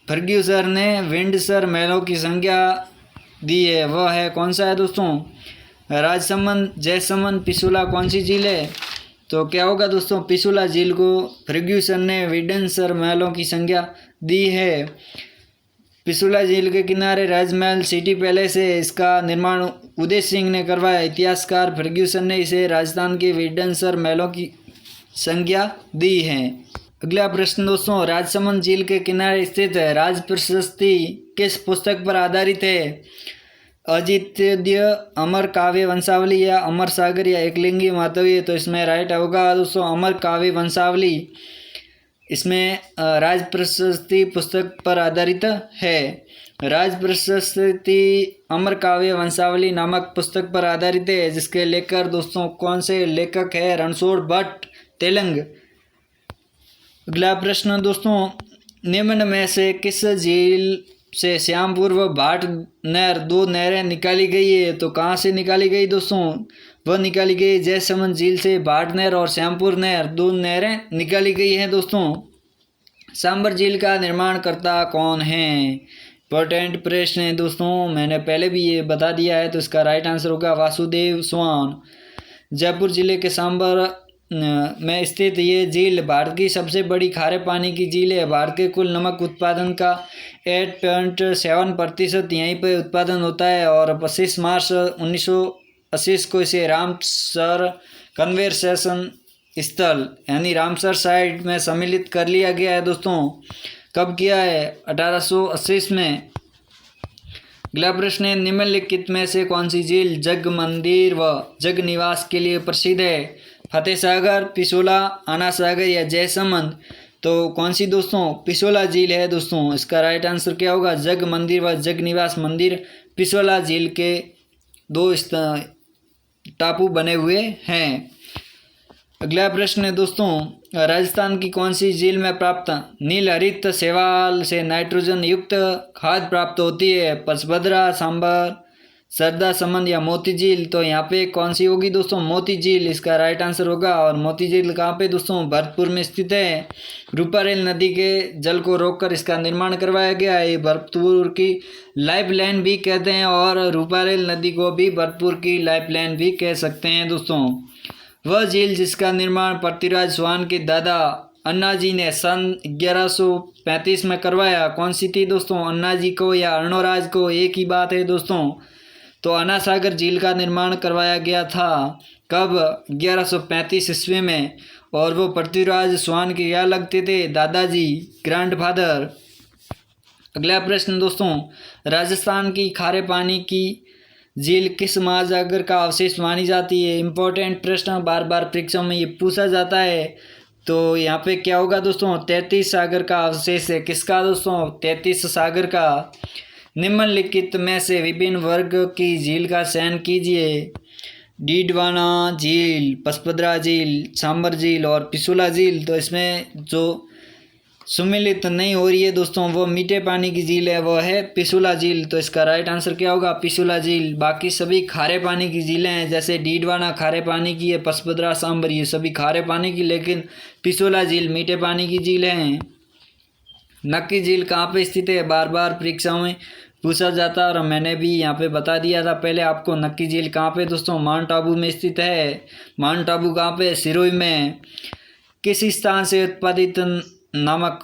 फर्ग्यूसन ने विंडसर महलों की संज्ञा दी है, वह है कौन सा है दोस्तों? राजसमंद, जयसमंद, पिछोला, कौन सी झील है? तो क्या होगा दोस्तों? पिछोला झील को फर्ग्यूसन ने विंडसर महलों की संज्ञा दी है। पिछोला झील के किनारे राजमहल सिटी पैलेस है, इसका निर्माण उदय सिंह ने करवाया। इतिहासकार फर्ग्यूसन ने इसे राजस्थान के विंडसर महलों की संज्ञा दी है। अगला प्रश्न दोस्तों, राजसमंद झील के किनारे स्थित है राज प्रशस्ति किस पुस्तक पर आधारित है? अजितद्य, अमर काव्य वंशावली या अमर सागर या एकलिंगी महातव्य। तो इसमें राइट होगा दोस्तों अमर काव्य वंशावली। इसमें राज प्रशस्ति पुस्तक पर आधारित है। राज प्रशस्ति अमर काव्य वंशावली नामक पुस्तक पर आधारित है, जिसके लेखक दोस्तों कौन से लेखक है? रणछोड़ भट्ट, तेलंग। अगला प्रश्न दोस्तों, निम्न में से किस झील से श्यामपुर व भाट नहर दो नहरें निकाली गई है? तो कहाँ से निकाली गई दोस्तों? वह निकाली गई जयसमंद झील से भाट नहर और श्यामपुर नहर, दो नहरें निकाली गई हैं दोस्तों। सांबर झील का निर्माणकर्ता कौन है? इंपॉर्टेंट प्रश्न है दोस्तों, मैंने पहले भी ये बता दिया है, तो इसका राइट आंसर होगा वासुदेव स्वान। जयपुर जिले के सांबर में स्थित ये झील भारत की सबसे बड़ी खारे पानी की झील है। भारत के कुल नमक उत्पादन का 8.7% यहीं पर उत्पादन होता है, और 25 मार्च 1980 को इसे रामसर कन्वर्सेशन स्थल यानी रामसर साइट में सम्मिलित कर लिया गया है दोस्तों। कब किया है? 1880 में। अगला प्रश्न है, निम्नलिखित में से कौन सी झील जग मंदिर व जग निवास के लिए प्रसिद्ध है? फतेह सागर, पिछोला, आना सागर या जयसमंद। तो कौन सी दोस्तों? पिछोला झील है दोस्तों। इसका राइट आंसर क्या होगा? जग मंदिर व जग निवास मंदिर पिछोला झील के दो टापू बने हुए हैं। अगला प्रश्न है दोस्तों, राजस्थान की कौन सी झील में प्राप्त नील हरित शैवाल से नाइट्रोजन युक्त खाद प्राप्त होती है? पचभद्रा, सांबर, सरदा समंद या मोती झील, तो यहाँ पे कौन सी होगी दोस्तों, मोती झील इसका राइट आंसर होगा। और मोती झील कहाँ पे दोस्तों, भरतपुर में स्थित है। रूपारेल नदी के जल को रोककर इसका निर्माण करवाया गया है। भरतपुर की लाइफ लाइन भी कहते हैं और रूपारेल नदी को भी भरतपुर की लाइफ लाइन भी कह सकते हैं दोस्तों। वह झील जिसका निर्माण पृथ्वीराज चौहान के दादा अन्ना जी ने सन 1135 में करवाया, कौन सी थी दोस्तों, अन्ना जी को या अर्णोराज को, एक ही बात है दोस्तों। तो अन्ना सागर झील का निर्माण करवाया गया था कब, 1135 ईस्वी में। और वो पृथ्वीराज चौहान के क्या लगते थे, दादाजी, ग्रैंडफादर। अगला प्रश्न दोस्तों, राजस्थान की खारे पानी की झील किस महासागर का अवशेष मानी जाती है। इंपॉर्टेंट प्रश्न, बार बार परीक्षाओं में ये पूछा जाता है। तो यहाँ पे क्या होगा दोस्तों, 33 सागर का अवशेष है। किसका दोस्तों, 33 सागर का। निम्नलिखित में से विभिन्न वर्ग की झील का चयन कीजिए। डीडवाना झील, पचपदरा झील, सांबर झील और पिछोला झील। तो इसमें जो सम्मिलित नहीं हो रही है दोस्तों वो मीठे पानी की झील है, वो है पिछोला झील। तो इसका राइट आंसर क्या होगा, पिछोला झील। बाकी सभी खारे पानी की झीलें हैं, जैसे डीडवाना खारे पानी की है, पचपदरा, सांबर ये सभी खारे पानी की, लेकिन पिछोला झील मीठे पानी की झील है। नक्की झील कहाँ पे स्थित है, बार बार परीक्षाओं में पूछा जाता है और मैंने भी यहाँ पे बता दिया था पहले आपको। नक्की झील कहाँ पे दोस्तों, माउंट आबू में स्थित है। माउंट आबू कहाँ पे, सिरोही में। किस स्थान से उत्पादित नमक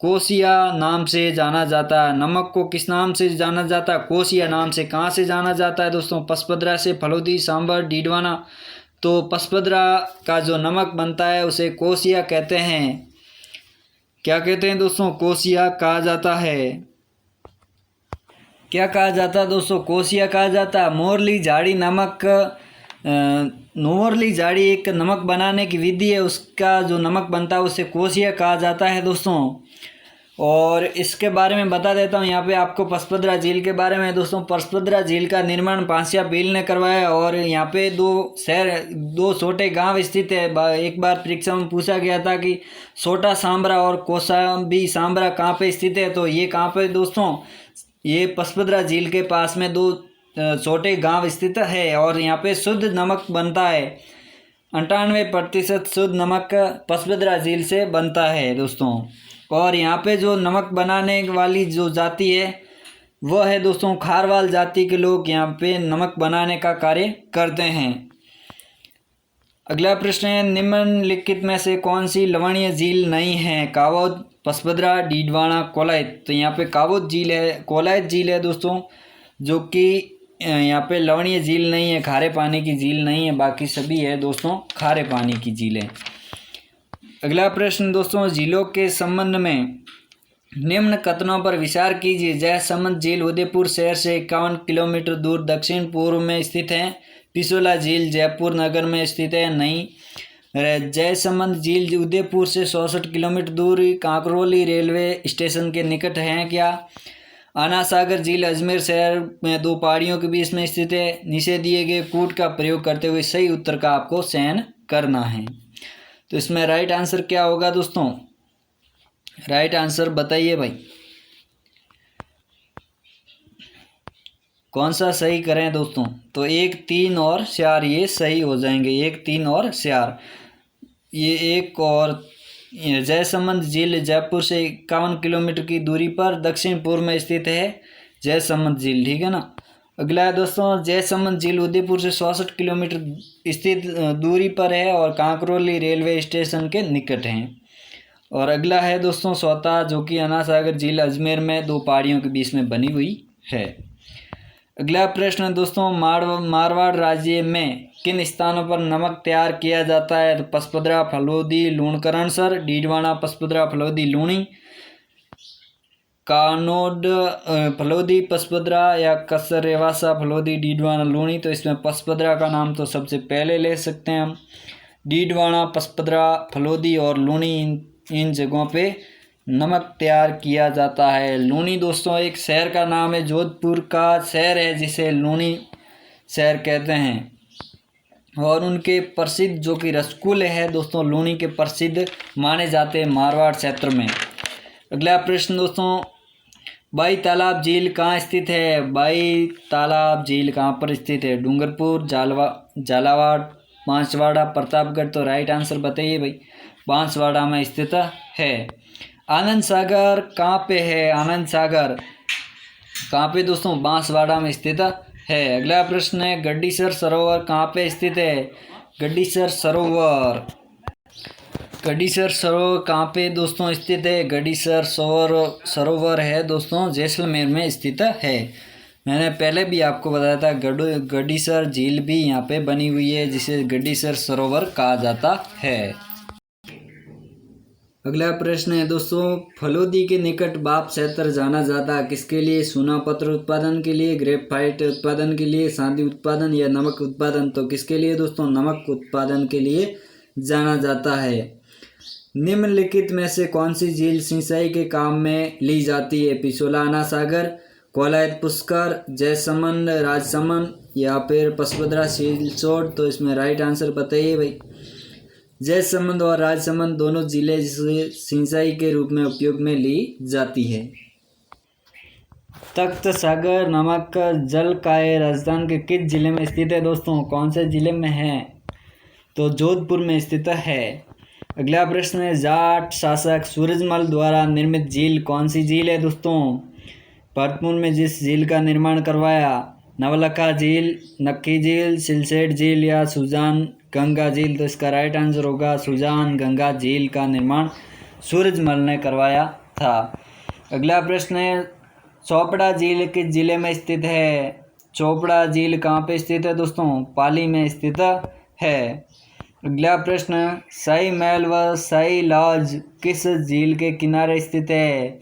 कोसिया नाम से जाना जाता है। नमक को किस नाम से जाना जाता है, कोसिया नाम से। कहाँ से जाना जाता है दोस्तों, पचपदरा से, फलोदी, सांबर, डीडवाना। तो पचपदरा का जो नमक बनता है उसे कोसिया कहते हैं। क्या कहते हैं दोस्तों, कोसिया कहा जाता है। क्या कहा जाता है दोस्तों, कोसिया कहा जाता है। मोरली झाड़ी नमक, मोरली झाड़ी एक नमक बनाने की विधि है, उसका जो नमक बनता है उसे कोसिया कहा जाता है दोस्तों। और इसके बारे में बता देता हूँ यहाँ पे आपको पचपदरा झील के बारे में दोस्तों। पचपदरा झील का निर्माण पांसिया भील ने करवाया और यहाँ पे दो छोटे गांव स्थित है। एक बार परीक्षा में पूछा गया था कि छोटा सांबरा और कोसाबी सांबरा कहाँ पे स्थित है। तो ये कहाँ पे दोस्तों, ये पचपदरा झील के पास में दो छोटे गांव स्थित है और यहाँ पे शुद्ध नमक बनता है। 98% शुद्ध नमक पचपदरा झील से बनता है दोस्तों। और यहाँ पे जो नमक बनाने वाली जो जाति है वो है दोस्तों खारवाल जाति के लोग यहाँ पे नमक बनाने का कार्य करते हैं। अगला प्रश्न है, निम्नलिखित में से कौन सी लवणीय झील नहीं है। कावोद, पचपदरा, डीडवाना, कोलायत। तो यहाँ पे कावोद झील है, कोलायत झील है दोस्तों, जो कि यहाँ पे लवणीय झील नहीं है, खारे पानी की झील नहीं है। बाकी सभी है दोस्तों खारे पानी की झीलें। अगला प्रश्न दोस्तों, झीलों के संबंध में निम्न कथनों पर विचार कीजिए। जयसमंद झील उदयपुर शहर से 51 किलोमीटर दूर दक्षिण पूर्व में स्थित है। पिछोला झील जयपुर नगर में स्थित है, नहीं। जयसमंद झील उदयपुर से 66 किलोमीटर दूर कांकरोली रेलवे स्टेशन के निकट है क्या। अन्ना सागर झील अजमेर शहर में दो पहाड़ियों के बीच में स्थित है। नीचे दिए गए कूट का प्रयोग करते हुए सही उत्तर का आपको चयन करना है। तो इसमें राइट आंसर क्या होगा दोस्तों, राइट आंसर बताइए भाई, कौन सा सही करें दोस्तों। तो 1, 3 और 4 ये सही हो जाएंगे। 1, 3 और 4 ये 1 और जयसमंद झील जयपुर से 51 किलोमीटर की दूरी पर दक्षिण पूर्व में स्थित है जयसमंद झील, ठीक है ना। अगला है दोस्तों, जयसमंद झील उदयपुर से 66 किलोमीटर स्थित दूरी पर है और कांकरोली रेलवे स्टेशन के निकट है। और अगला है दोस्तों सोता, जो कि अन्ना सागर झील अजमेर में दो पहाड़ियों के बीच में बनी हुई है। अगला प्रश्न है दोस्तों, मारवाड़ राज्य में किन स्थानों पर नमक तैयार किया जाता है। तो पचपदरा, फलोदी, लूणकरणसर, डीडवाना, पचपदरा, फलोदी, लूणी, कानोड, फलोदी, पचपदरा या कसरेवासा, फलोदी, डीडवाना, लूणी। तो इसमें पचपदरा का नाम तो सबसे पहले ले सकते हैं हम। डीडवाना, पचपदरा, फलोदी और लूणी इन जगहों पे नमक तैयार किया जाता है। लूणी दोस्तों एक शहर का नाम है, जोधपुर का शहर है जिसे लूणी शहर कहते हैं। और उनके प्रसिद्ध जो कि रसगुल्ले है दोस्तों लूणी के प्रसिद्ध माने जाते हैं मारवाड़ क्षेत्र में। अगला प्रश्न दोस्तों, बाई तालाब झील कहाँ स्थित है? बाई तालाब झील कहाँ पर स्थित है? डूंगरपुर, झालावाड़, बांसवाड़ा, प्रतापगढ़। तो राइट आंसर बताइए भाई। बांसवाड़ा में स्थित है। आनंद सागर कहाँ पे है? आनंद सागर कहाँ पे दोस्तों? बांसवाड़ा में स्थित है। अगला प्रश्न है, गड्डीसर सरोवर कहाँ पे स्थित है? गड्डीसर सरोवर कहाँ पे दोस्तों स्थित है? गड्डीसर सरोवर है दोस्तों जैसलमेर में स्थित है। मैंने पहले भी आपको बताया था गड्डीसर झील भी यहाँ पे बनी हुई है जिसे गड्डीसर सरोवर कहा जाता है। अगला प्रश्न है दोस्तों, फलोदी के निकट बाप क्षेत्र जाना जाता है किसके लिए? सोना पत्र उत्पादन के लिए, ग्रेफाइट उत्पादन के लिए, चांदी उत्पादन या नमक उत्पादन? तो किसके लिए दोस्तों? नमक उत्पादन के लिए जाना जाता है। निम्नलिखित में से कौन सी झील सिंचाई के काम में ली जाती है? पिछोला आना सागर, कोलायत पुष्कर, जयसमंद राजसमंद या फिर पसपदरा सिलचोट? तो इसमें राइट आंसर बताइए भाई। जयसमंद और राजसमंद दोनों जिले जिसे सिंचाई के रूप में उपयोग में ली जाती है। तख्त सागर नामक जल काय राजस्थान के किस जिले में स्थित है दोस्तों? कौन से जिले में है? तो जोधपुर में स्थित है। अगला प्रश्न है, जाट शासक सूरजमल द्वारा निर्मित झील कौन सी झील है दोस्तों? भरतपुर में जिस झील का निर्माण करवाया, नवलखा झील, नक्की झील, सिलसेट झील या सुजान गंगा झील? तो इसका राइट आंसर होगा सुजान गंगा झील का निर्माण सूरजमल ने करवाया था। अगला प्रश्न है, चोपड़ा झील किस जिले में स्थित है? चोपड़ा झील कहाँ पे स्थित है दोस्तों? पाली में स्थित है। अगला प्रश्न, शाही महल व शाही लॉज किस झील के किनारे स्थित है?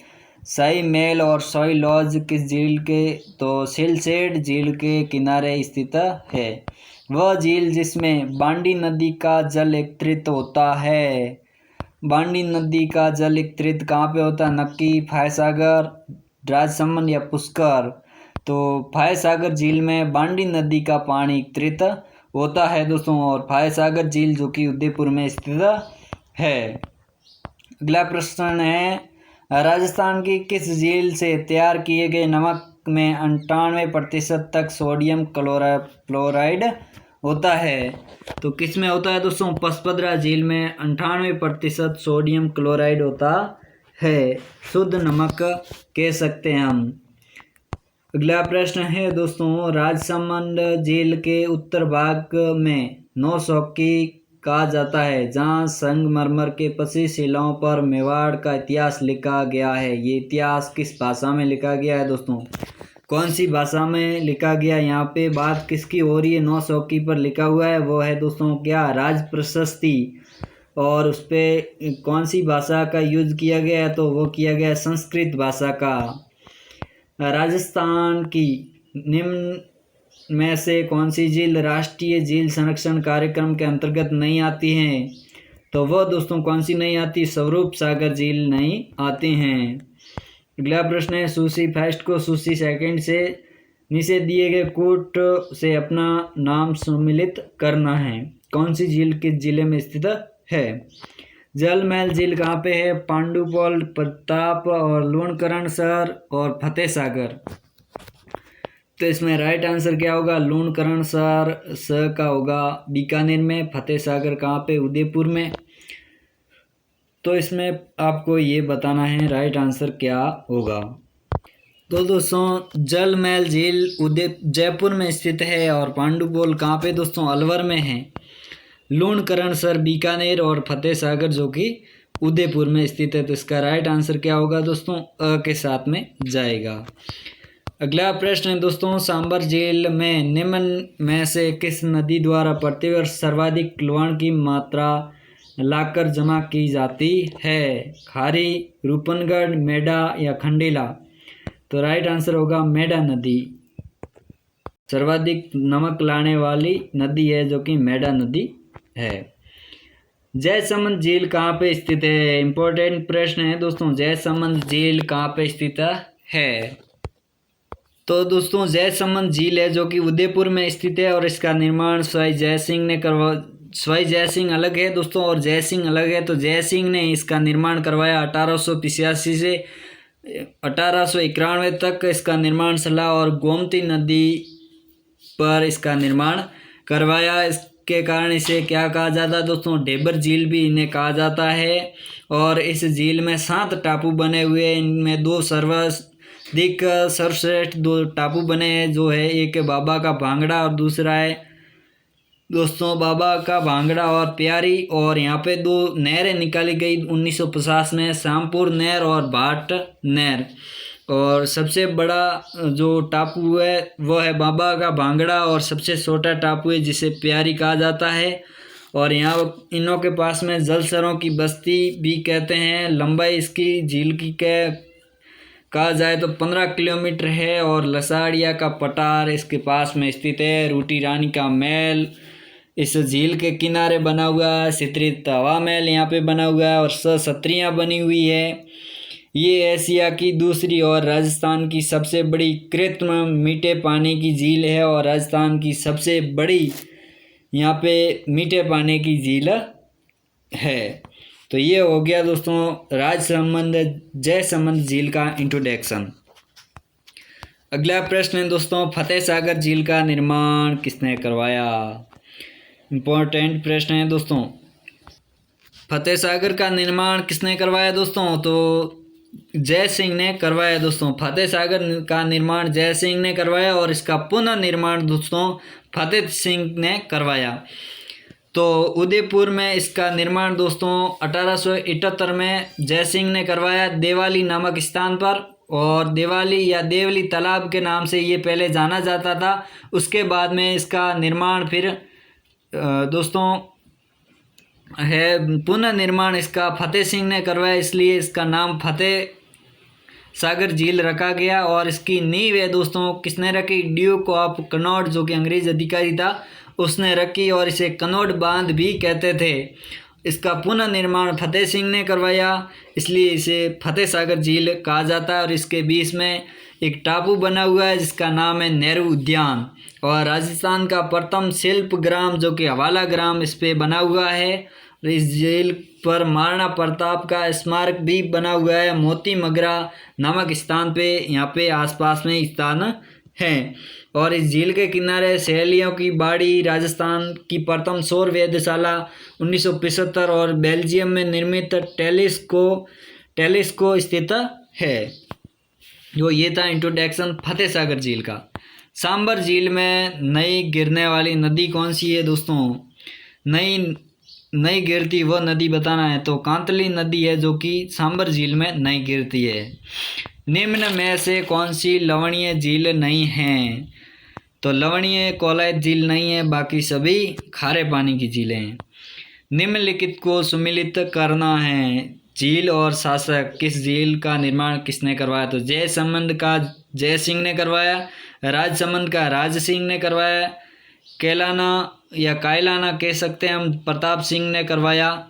शाही महल और शाही लॉज किस झील के? तो सिलसेट झील के किनारे स्थित है। वह झील जिसमें बांडी नदी का जल एकत्रित होता है। बांडी नदी का जल एकत्रित कहाँ पे होता है? नक्की, फायसागर, राजसमंद या पुष्कर? तो फायसागर झील में बांडी नदी का पानी एकत्रित होता है दोस्तों, और फायसागर झील जो कि उदयपुर में स्थित है। अगला प्रश्न है, राजस्थान की किस झील से तैयार किए गए नमक में 98% तक सोडियम क्लोराइड होता है? तो किस में होता है दोस्तों? पसपदरा झील में 98% सोडियम क्लोराइड होता है। शुद्ध नमक कह सकते हैं हम। अगला प्रश्न है दोस्तों, राजसमंद झील के उत्तर भाग में नौशौकी कहा जाता है जहाँ संगमरमर के 25 शिलाओं पर मेवाड़ का इतिहास लिखा गया है। ये इतिहास किस भाषा में लिखा गया है दोस्तों? कौन सी भाषा में लिखा गया? यहाँ पे बात किसकी हो रही है? नौशौकी पर लिखा हुआ है, वो है दोस्तों क्या? राज प्रशस्ति। और उस पर कौन सी भाषा का यूज किया गया है? तो वो किया गया संस्कृत भाषा का। राजस्थान की निम्न में से कौन सी झील राष्ट्रीय झील संरक्षण कार्यक्रम के अंतर्गत नहीं आती हैं? तो वह दोस्तों कौन सी नहीं आती? स्वरूप सागर झील नहीं आती हैं। अगला प्रश्न है, सूसी फर्स्ट को सूसी सेकंड से नीचे दिए गए कोट से अपना नाम सम्मिलित करना है। कौन सी झील किस जिले में स्थित है? जल महल झील कहाँ पे है? पांडुपोल, प्रताप और लूणकरणसर और फतेह सागर? तो इसमें राइट आंसर क्या होगा? लूणकरणसर स का होगा बीकानेर में, फतेह सागर कहाँ पे? उदयपुर में। तो इसमें आपको ये बताना है राइट आंसर क्या होगा। तो दोस्तों जल महल झील जयपुर में स्थित है और पांडुपोल कहाँ पे दोस्तों? अलवर में है। लूणकरणसर बीकानेर और फतेह सागर जो कि उदयपुर में स्थित है। तो इसका राइट आंसर क्या होगा दोस्तों? अ के साथ में जाएगा। अगला प्रश्न है दोस्तों, सांबर झील में निम्न में से किस नदी द्वारा प्रतिवर्ष सर्वाधिक लवण की मात्रा लाकर जमा की जाती है? खारी, रूपनगढ़, मेढा या खंडेला? तो राइट आंसर होगा मेढा नदी। सर्वाधिक नमक लाने वाली नदी है जो कि मेढा नदी है। जयसमंद झील कहाँ पे स्थित है? इंपॉर्टेंट प्रश्न है दोस्तों, जयसमंद झील कहाँ पे स्थित है? तो दोस्तों जयसमंद झील है जो कि उदयपुर में स्थित है और इसका निर्माण स्वाई जयसिंह ने स्वाई जयसिंह अलग है दोस्तों और जयसिंह अलग है। तो जयसिंह ने इसका निर्माण करवाया 1885 से 1891 तक इसका निर्माण चला और गोमती नदी पर इसका निर्माण करवाया। इसके कारण इसे क्या कहा जाता है दोस्तों? डेबर झील भी इन्हें कहा जाता है। और इस झील में 7 टापू बने हुए हैं। इनमें 2 सर्वश्रेष्ठ 2 टापू बने हैं, जो है एक है बाबा का भांगड़ा और दूसरा है दोस्तों बाबा का भांगड़ा और प्यारी। और यहाँ पे 2 नहरें निकाली गई 1950 में, शामपुर नहर और भाट नहर। और सबसे बड़ा जो टापू है वो है बाबा का भांगड़ा और सबसे छोटा टापू है जिसे प्यारी कहा जाता है। और यहाँ इनों के पास में जलचरों की बस्ती भी कहते हैं। लंबाई इसकी झील की कहा जाए तो 15 किलोमीटर है। और लसाड़िया का पठार इसके पास में स्थित है। रूटी रानी का महल इस झील के किनारे बना हुआ है। चित्रित हवा महल यहाँ पे बना हुआ है और सत्रियाँ बनी हुई है। ये एशिया की दूसरी और राजस्थान की सबसे बड़ी कृत्रिम मीठे पानी की झील है और राजस्थान की सबसे बड़ी यहाँ पे मीठे पानी की झील है। तो ये हो गया दोस्तों जयसमंद झील का इंट्रोडक्शन। अगला प्रश्न है दोस्तों, फतेह सागर झील का निर्माण किसने करवाया? इम्पोर्टेंट प्रश्न है दोस्तों। फतेह सागर का निर्माण किसने करवाया दोस्तों? तो जय सिंह ने करवाया दोस्तों। फतेह सागर का निर्माण जय सिंह ने करवाया और इसका पुनर्निर्माण दोस्तों फतेह सिंह ने करवाया। तो उदयपुर में इसका निर्माण दोस्तों 1878 में जय सिंह ने करवाया, देवाली नामक स्थान पर। और देवाली या देवली तालाब के नाम से ये पहले जाना जाता था। उसके बाद में इसका निर्माण फिर दोस्तों है पुनर्निर्माण इसका फतेह सिंह ने करवाया, इसलिए इसका नाम फतेह सागर झील रखा गया। और इसकी नींव है दोस्तों किसने रखी? ड्यूक ऑफ कनौज जो कि अंग्रेज अधिकारी था उसने रखी और इसे कनौज बांध भी कहते थे। इसका पुनर्निर्माण फतेह सिंह ने करवाया, इसलिए इसे फतेह सागर झील कहा जाता है। और इसके बीच में एक टापू बना हुआ है जिसका नाम है नेहरू उद्यान। और राजस्थान का प्रथम शिल्प ग्राम जो कि हवाला ग्राम इस पे बना हुआ है। इस झील पर महाराणा प्रताप का स्मारक भी बना हुआ है। मोती मगरा नामक स्थान पे यहाँ पे आसपास में स्थान है। और इस झील के किनारे सहेलियों की बाड़ी, राजस्थान की प्रथम सौर वेधशाला 1975 और बेल्जियम में निर्मित टेलिस्को स्थित है। जो ये था इंट्रोडक्शन फतेह सागर झील का। सांबर झील में नई गिरने वाली नदी कौन सी है दोस्तों? नई गिरती वो नदी बताना है तो कांतली नदी है जो कि सांबर झील में नई गिरती है। निम्न में से कौन सी लवणीय झील नहीं है? तो लवणीय कोलायत झील नहीं है, बाकी सभी खारे पानी की झीलें हैं। निम्नलिखित को सुमिलित करना है। झील और शासक, किस झील का निर्माण किसने करवाया? तो जयसमंद का जय सिंह ने करवाया, राजसमंद का राज सिंह ने करवाया, कैलाना या कायलाना कह सकते हैं हम प्रताप सिंह ने करवाया।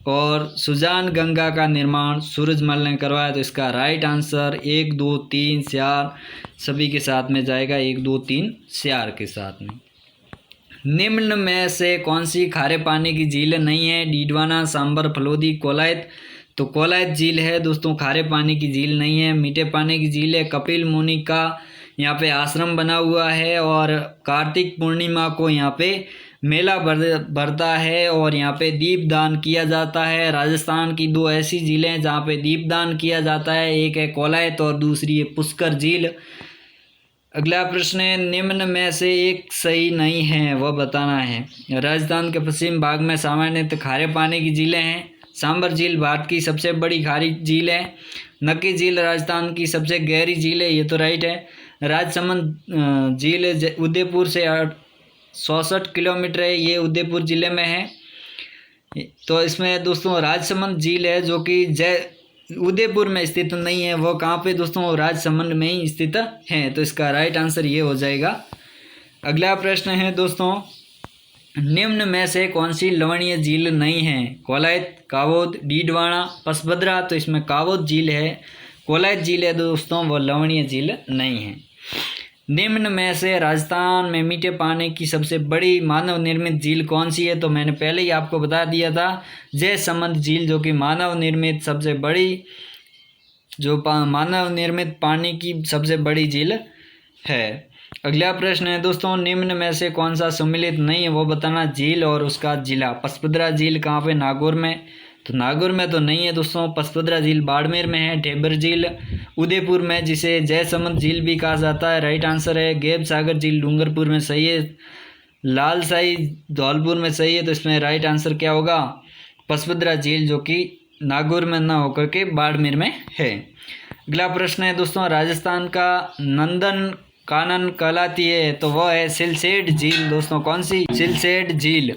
और सुजान गंगा का निर्माण सूरजमल ने करवाया। तो इसका राइट आंसर 1 2 3 4 सभी के साथ में जाएगा, 1 2 3 4 के साथ में। निम्न में से कौन सी खारे पानी की झील नहीं है? डीडवाना, सांबर, फलोदी, कोलायत। तो कोलायत झील है दोस्तों, खारे पानी की झील नहीं है। मीठे पानी की झील है। कपिल मुनि का यहाँ पे आश्रम बना हुआ है और कार्तिक पूर्णिमा को यहाँ पे मेला भरता है और यहाँ पे दीपदान किया जाता है। राजस्थान की 2 ऐसी झीलें हैं जहाँ पे दीपदान किया जाता है, एक है कोलायत और दूसरी है पुष्कर झील। अगला प्रश्न है, निम्न में से एक सही नहीं है वह बताना है। राजस्थान के पश्चिम भाग में सामान्यतः खारे पानी की झीलें हैं। सांबर झील भारत की सबसे बड़ी खारी झील है। नक्की झील राजस्थान की सबसे गहरी झील है, ये तो राइट है। राजसमंद झील उदयपुर से 66 किलोमीटर है, ये उदयपुर ज़िले में है। तो इसमें दोस्तों राजसमंद झील है जो कि उदयपुर में स्थित नहीं है, वो कहाँ पे दोस्तों? राजसमंद में ही स्थित है। तो इसका राइट आंसर ये हो जाएगा। अगला प्रश्न है दोस्तों, निम्न में से कौन सी लवणीय झील नहीं है? कोलायत, कावोद, डीडवाना, पसभद्रा। तो इसमें कावोद झील है। कोलायत झील है दोस्तों, वो लवणीय झील नहीं है। निम्न में से राजस्थान में मीठे पानी की सबसे बड़ी मानव निर्मित झील कौन सी है? तो मैंने पहले ही आपको बता दिया था, जयसमंद झील जो कि मानव निर्मित सबसे बड़ी जो मानव निर्मित पानी की सबसे बड़ी झील है। अगला प्रश्न है दोस्तों, निम्न में से कौन सा सम्मिलित नहीं है वो बताना। झील और उसका जिला। पसपदरा झील कहाँ पे? नागौर में। तो नागौर में तो नहीं है दोस्तों। पसपदरा झील बाड़मेर में है। ढेबर झील उदयपुर में, जिसे जयसमंद झील भी कहा जाता है, राइट आंसर है। गेब सागर झील डूंगरपुर में सही है। लालसाई धौलपुर में सही है। तो इसमें राइट आंसर क्या होगा? पसपदरा झील, जो कि नागौर में ना होकर के बाड़मेर में है। अगला प्रश्न है दोस्तों, राजस्थान का नंदन कानन कहलाती है, तो वह है सिलसेट झील। दोस्तों कौन सी? सिलसेट झील।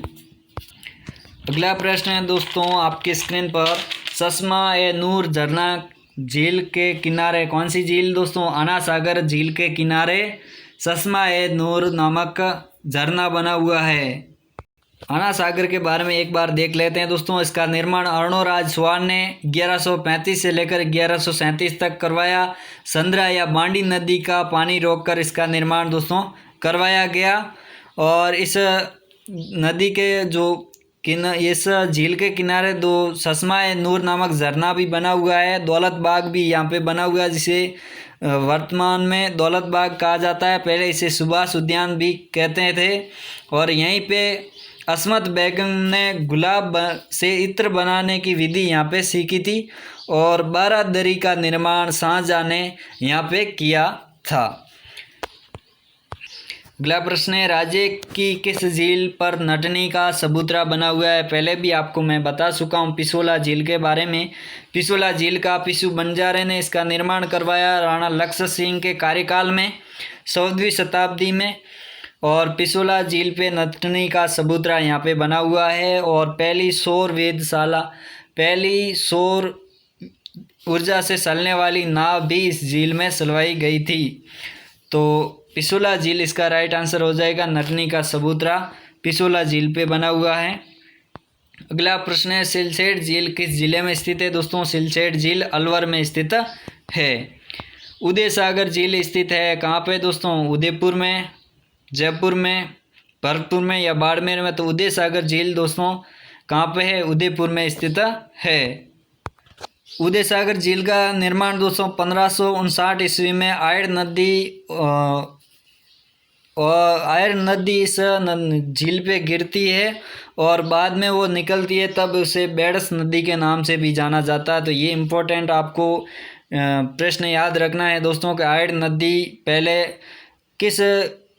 अगला प्रश्न है दोस्तों आपके स्क्रीन पर, चश्मा ए नूर झरना झील के किनारे कौन सी झील? दोस्तों आना सागर झील के किनारे चश्मा ए नूर नामक झरना बना हुआ है। आना सागर के बारे में एक बार देख लेते हैं दोस्तों। इसका निर्माण अर्णोराज चौहान ने 1135 से लेकर 1137 तक करवाया। संद्रा या बांडी नदी का पानी रोककर इसका निर्माण दोस्तों करवाया गया। और इस नदी के जो इस झील के किनारे दो चश्मा ए नूर नामक झरना भी बना हुआ है। दौलत बाग भी यहाँ पे बना हुआ है, जिसे वर्तमान में दौलत बाग कहा जाता है। पहले इसे सुभाष उद्यान भी कहते थे। और यहीं पे अस्मत बेगम ने गुलाब से इत्र बनाने की विधि यहाँ पे सीखी थी। और बारादरी का निर्माण शाहजहां ने यहाँ पे किया था। अगला प्रश्न है, राज्य की किस झील पर नटनी का चबूतरा बना हुआ है? पहले भी आपको मैं बता चुका हूँ पिछोला झील के बारे में। पिछोला झील का पिशु बंजारे ने इसका निर्माण करवाया राणा लक्ष्य सिंह के कार्यकाल में 14वीं शताब्दी में। और पिछोला झील पे नटनी का चबूतरा यहाँ पे बना हुआ है। और पहली सौर वेधशाला, पहली सौर ऊर्जा से चलने वाली नाव भी इस झील में चलवाई गई थी। तो पिछोला झील इसका राइट आंसर हो जाएगा। नटनी का चबूतरा पिछोला झील पे बना हुआ है। अगला प्रश्न है, सिलसेट झील किस जिले में स्थित है? दोस्तों सिलसेट झील अलवर में स्थित है। उदय सागर झील स्थित है कहाँ पे? दोस्तों उदयपुर में, जयपुर में, भरतपुर में या बाड़मेर में। तो उदय सागर झील दोस्तों कहाँ पे है? उदयपुर में स्थित है। उदय सागर झील का निर्माण दोस्तों 1559 ईस्वी में आयर नदी इस झील पे गिरती है और बाद में वो निकलती है, तब उसे बेड़स नदी के नाम से भी जाना जाता है। तो ये इम्पोर्टेंट आपको प्रश्न याद रखना है दोस्तों कि आयर नदी पहले किस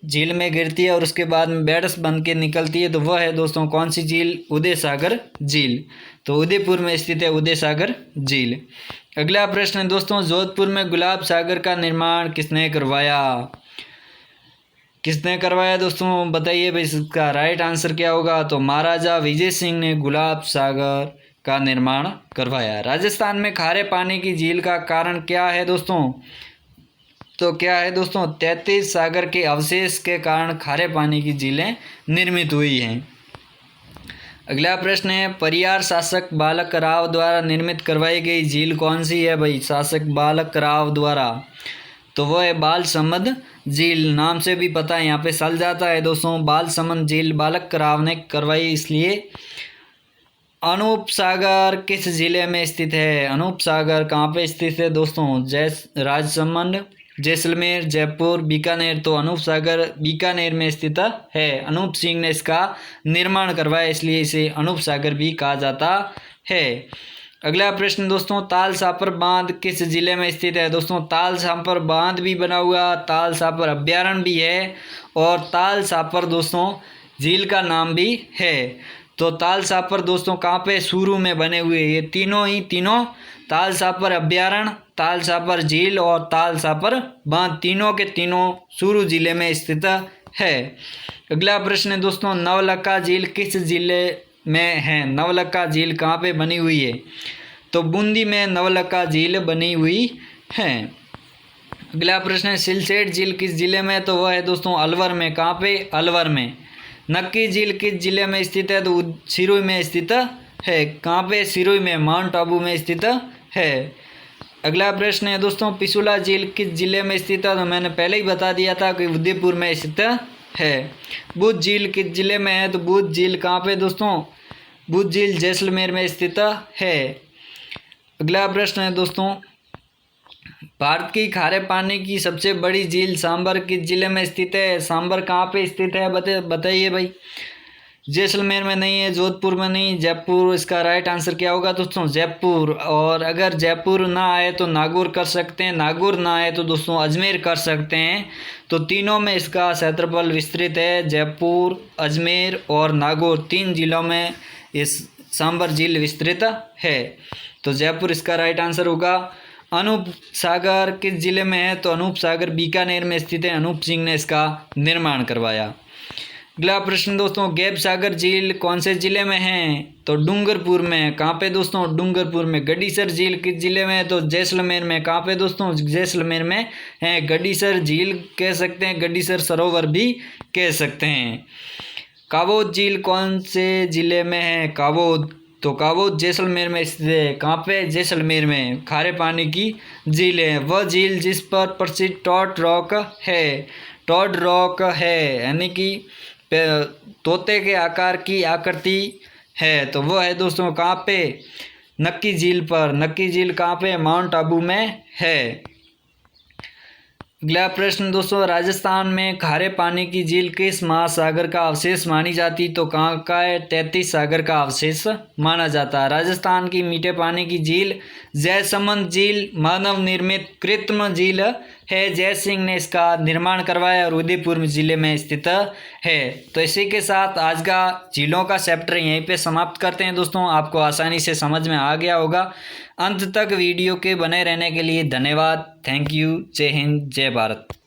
झील में गिरती है और उसके बाद में बेड़स बन के निकलती है। तो वह है दोस्तों कौन सी झील? उदय सागर झील। तो उदयपुर में स्थित है उदय सागर झील। अगला प्रश्न है दोस्तों, जोधपुर में गुलाब सागर का निर्माण किसने करवाया? किसने करवाया दोस्तों बताइए भाई, इसका राइट आंसर क्या होगा? तो महाराजा विजय सिंह ने गुलाब सागर का निर्माण करवाया। राजस्थान में खारे पानी की झील का कारण क्या है दोस्तों? तो क्या है दोस्तों? 33 सागर के अवशेष के कारण खारे पानी की झीलें निर्मित हुई हैं। अगला प्रश्न है, परियार शासक बालक राव द्वारा निर्मित करवाई गई झील कौन सी है भाई? शासक बालक राव द्वारा, तो वो है बालसमंद झील। नाम से भी पता है यहाँ पे चल जाता है दोस्तों। बालसमंद झील बालक राव ने करवाई इसलिए। अनूप सागर किस जिले में स्थित है? अनूप सागर कहाँ पे स्थित है दोस्तों? राजसमंद, जैसलमेर, जयपुर, बीकानेर। तो अनूप सागर बीकानेर में स्थित है। अनूप सिंह ने इसका निर्माण करवाया इसलिए इसे अनूप सागर भी कहा जाता है। अगला प्रश्न दोस्तों, ताल सापर बांध किस जिले में स्थित है? दोस्तों ताल सापर बांध भी बना हुआ, ताल सापर अभ्यारण्य भी है और ताल सापर दोस्तों झील का नाम भी है। तो ताल सापर दोस्तों कहाँ पे? शुरू में बने हुए ये तीनों ताल सापर अभ्यारण्य, ताल सापर झील और ताल सापर बांध, तीनों के तीनों शुरू जिले में स्थित है। अगला प्रश्न है दोस्तों, नवलखा झील किस जिले में है? नवलखा झील कहाँ पे बनी हुई है? तो बूंदी में नवलखा झील बनी हुई है। अगला प्रश्न है, सिलसेट झील किस जिले में? तो वह है दोस्तों अलवर में। कहाँ पे? अलवर में। नक्की झील किस जिले में स्थित है? तो सिरोही में स्थित है। कहाँ पे? सिरोही में, माउंट आबू में स्थित है। अगला प्रश्न है दोस्तों, पिछोला झील किस जिले में स्थित है? तो मैंने पहले ही बता दिया था कि उदयपुर में स्थित है। बुध झील किस जिले में है? तो बुध झील कहाँ पे दोस्तों? बुध झील जैसलमेर में स्थित है। अगला प्रश्न है दोस्तों, भारत की खारे पानी की सबसे बड़ी झील सांबर किस जिले में स्थित है? सांबर कहाँ पे स्थित है बताइए भाई। जैसलमेर में नहीं है, जोधपुर में नहीं, जयपुर। इसका राइट आंसर क्या होगा दोस्तों? जयपुर। और अगर जयपुर ना आए तो नागौर कर सकते हैं, नागौर ना आए तो दोस्तों अजमेर कर सकते हैं। तो तीनों में इसका क्षेत्रफल विस्तृत है। जयपुर, अजमेर और नागौर 3 जिलों में इस सांबर झील विस्तृत है। तो जयपुर इसका राइट आंसर होगा। अनूप सागर किस जिले में है? तो अनूप सागर बीकानेर में स्थित है। अनूप सिंह ने इसका निर्माण करवाया। अगला प्रश्न दोस्तों, गैब सागर झील कौन से जिले में है? तो डूंगरपुर में। कहाँ पे दोस्तों? डूंगरपुर में। गडीसर झील किस जिले में है? तो जैसलमेर में। कहाँ पे दोस्तों? जैसलमेर में है। गडीसर झील कह सकते हैं, गडीसर सरोवर भी कह सकते हैं। काबोद झील कौन से जिले में है? काबोद, तो काबोद जैसलमेर में स्थित है। कहाँ पे? जैसलमेर में। खारे पानी की झील है वह झील जिस पर प्रसिद्ध टॉड रॉक है। टॉड रॉक है यानी कि तोते के आकार की आकृति है, तो वो है दोस्तों कहाँ पे? नक्की झील पर। नक्की झील कहाँ पे? माउंट आबू में है। अगला प्रश्न दोस्तों, राजस्थान में खारे पानी की झील किस महासागर का अवशेष मानी जाती? तो कहाँ का है? 33 सागर का अवशेष माना जाता है। राजस्थान की मीठे पानी की झील जयसमंद झील मानव निर्मित कृत्रिम झील है। जय सिंह ने इसका निर्माण करवाया और उदयपुर जिले में स्थित है। तो इसी के साथ आज का झीलों का चैप्टर यहीं पे समाप्त करते हैं दोस्तों। आपको आसानी से समझ में आ गया होगा। अंत तक वीडियो के बने रहने के लिए धन्यवाद। Thank you. जय हिंद, जय भारत।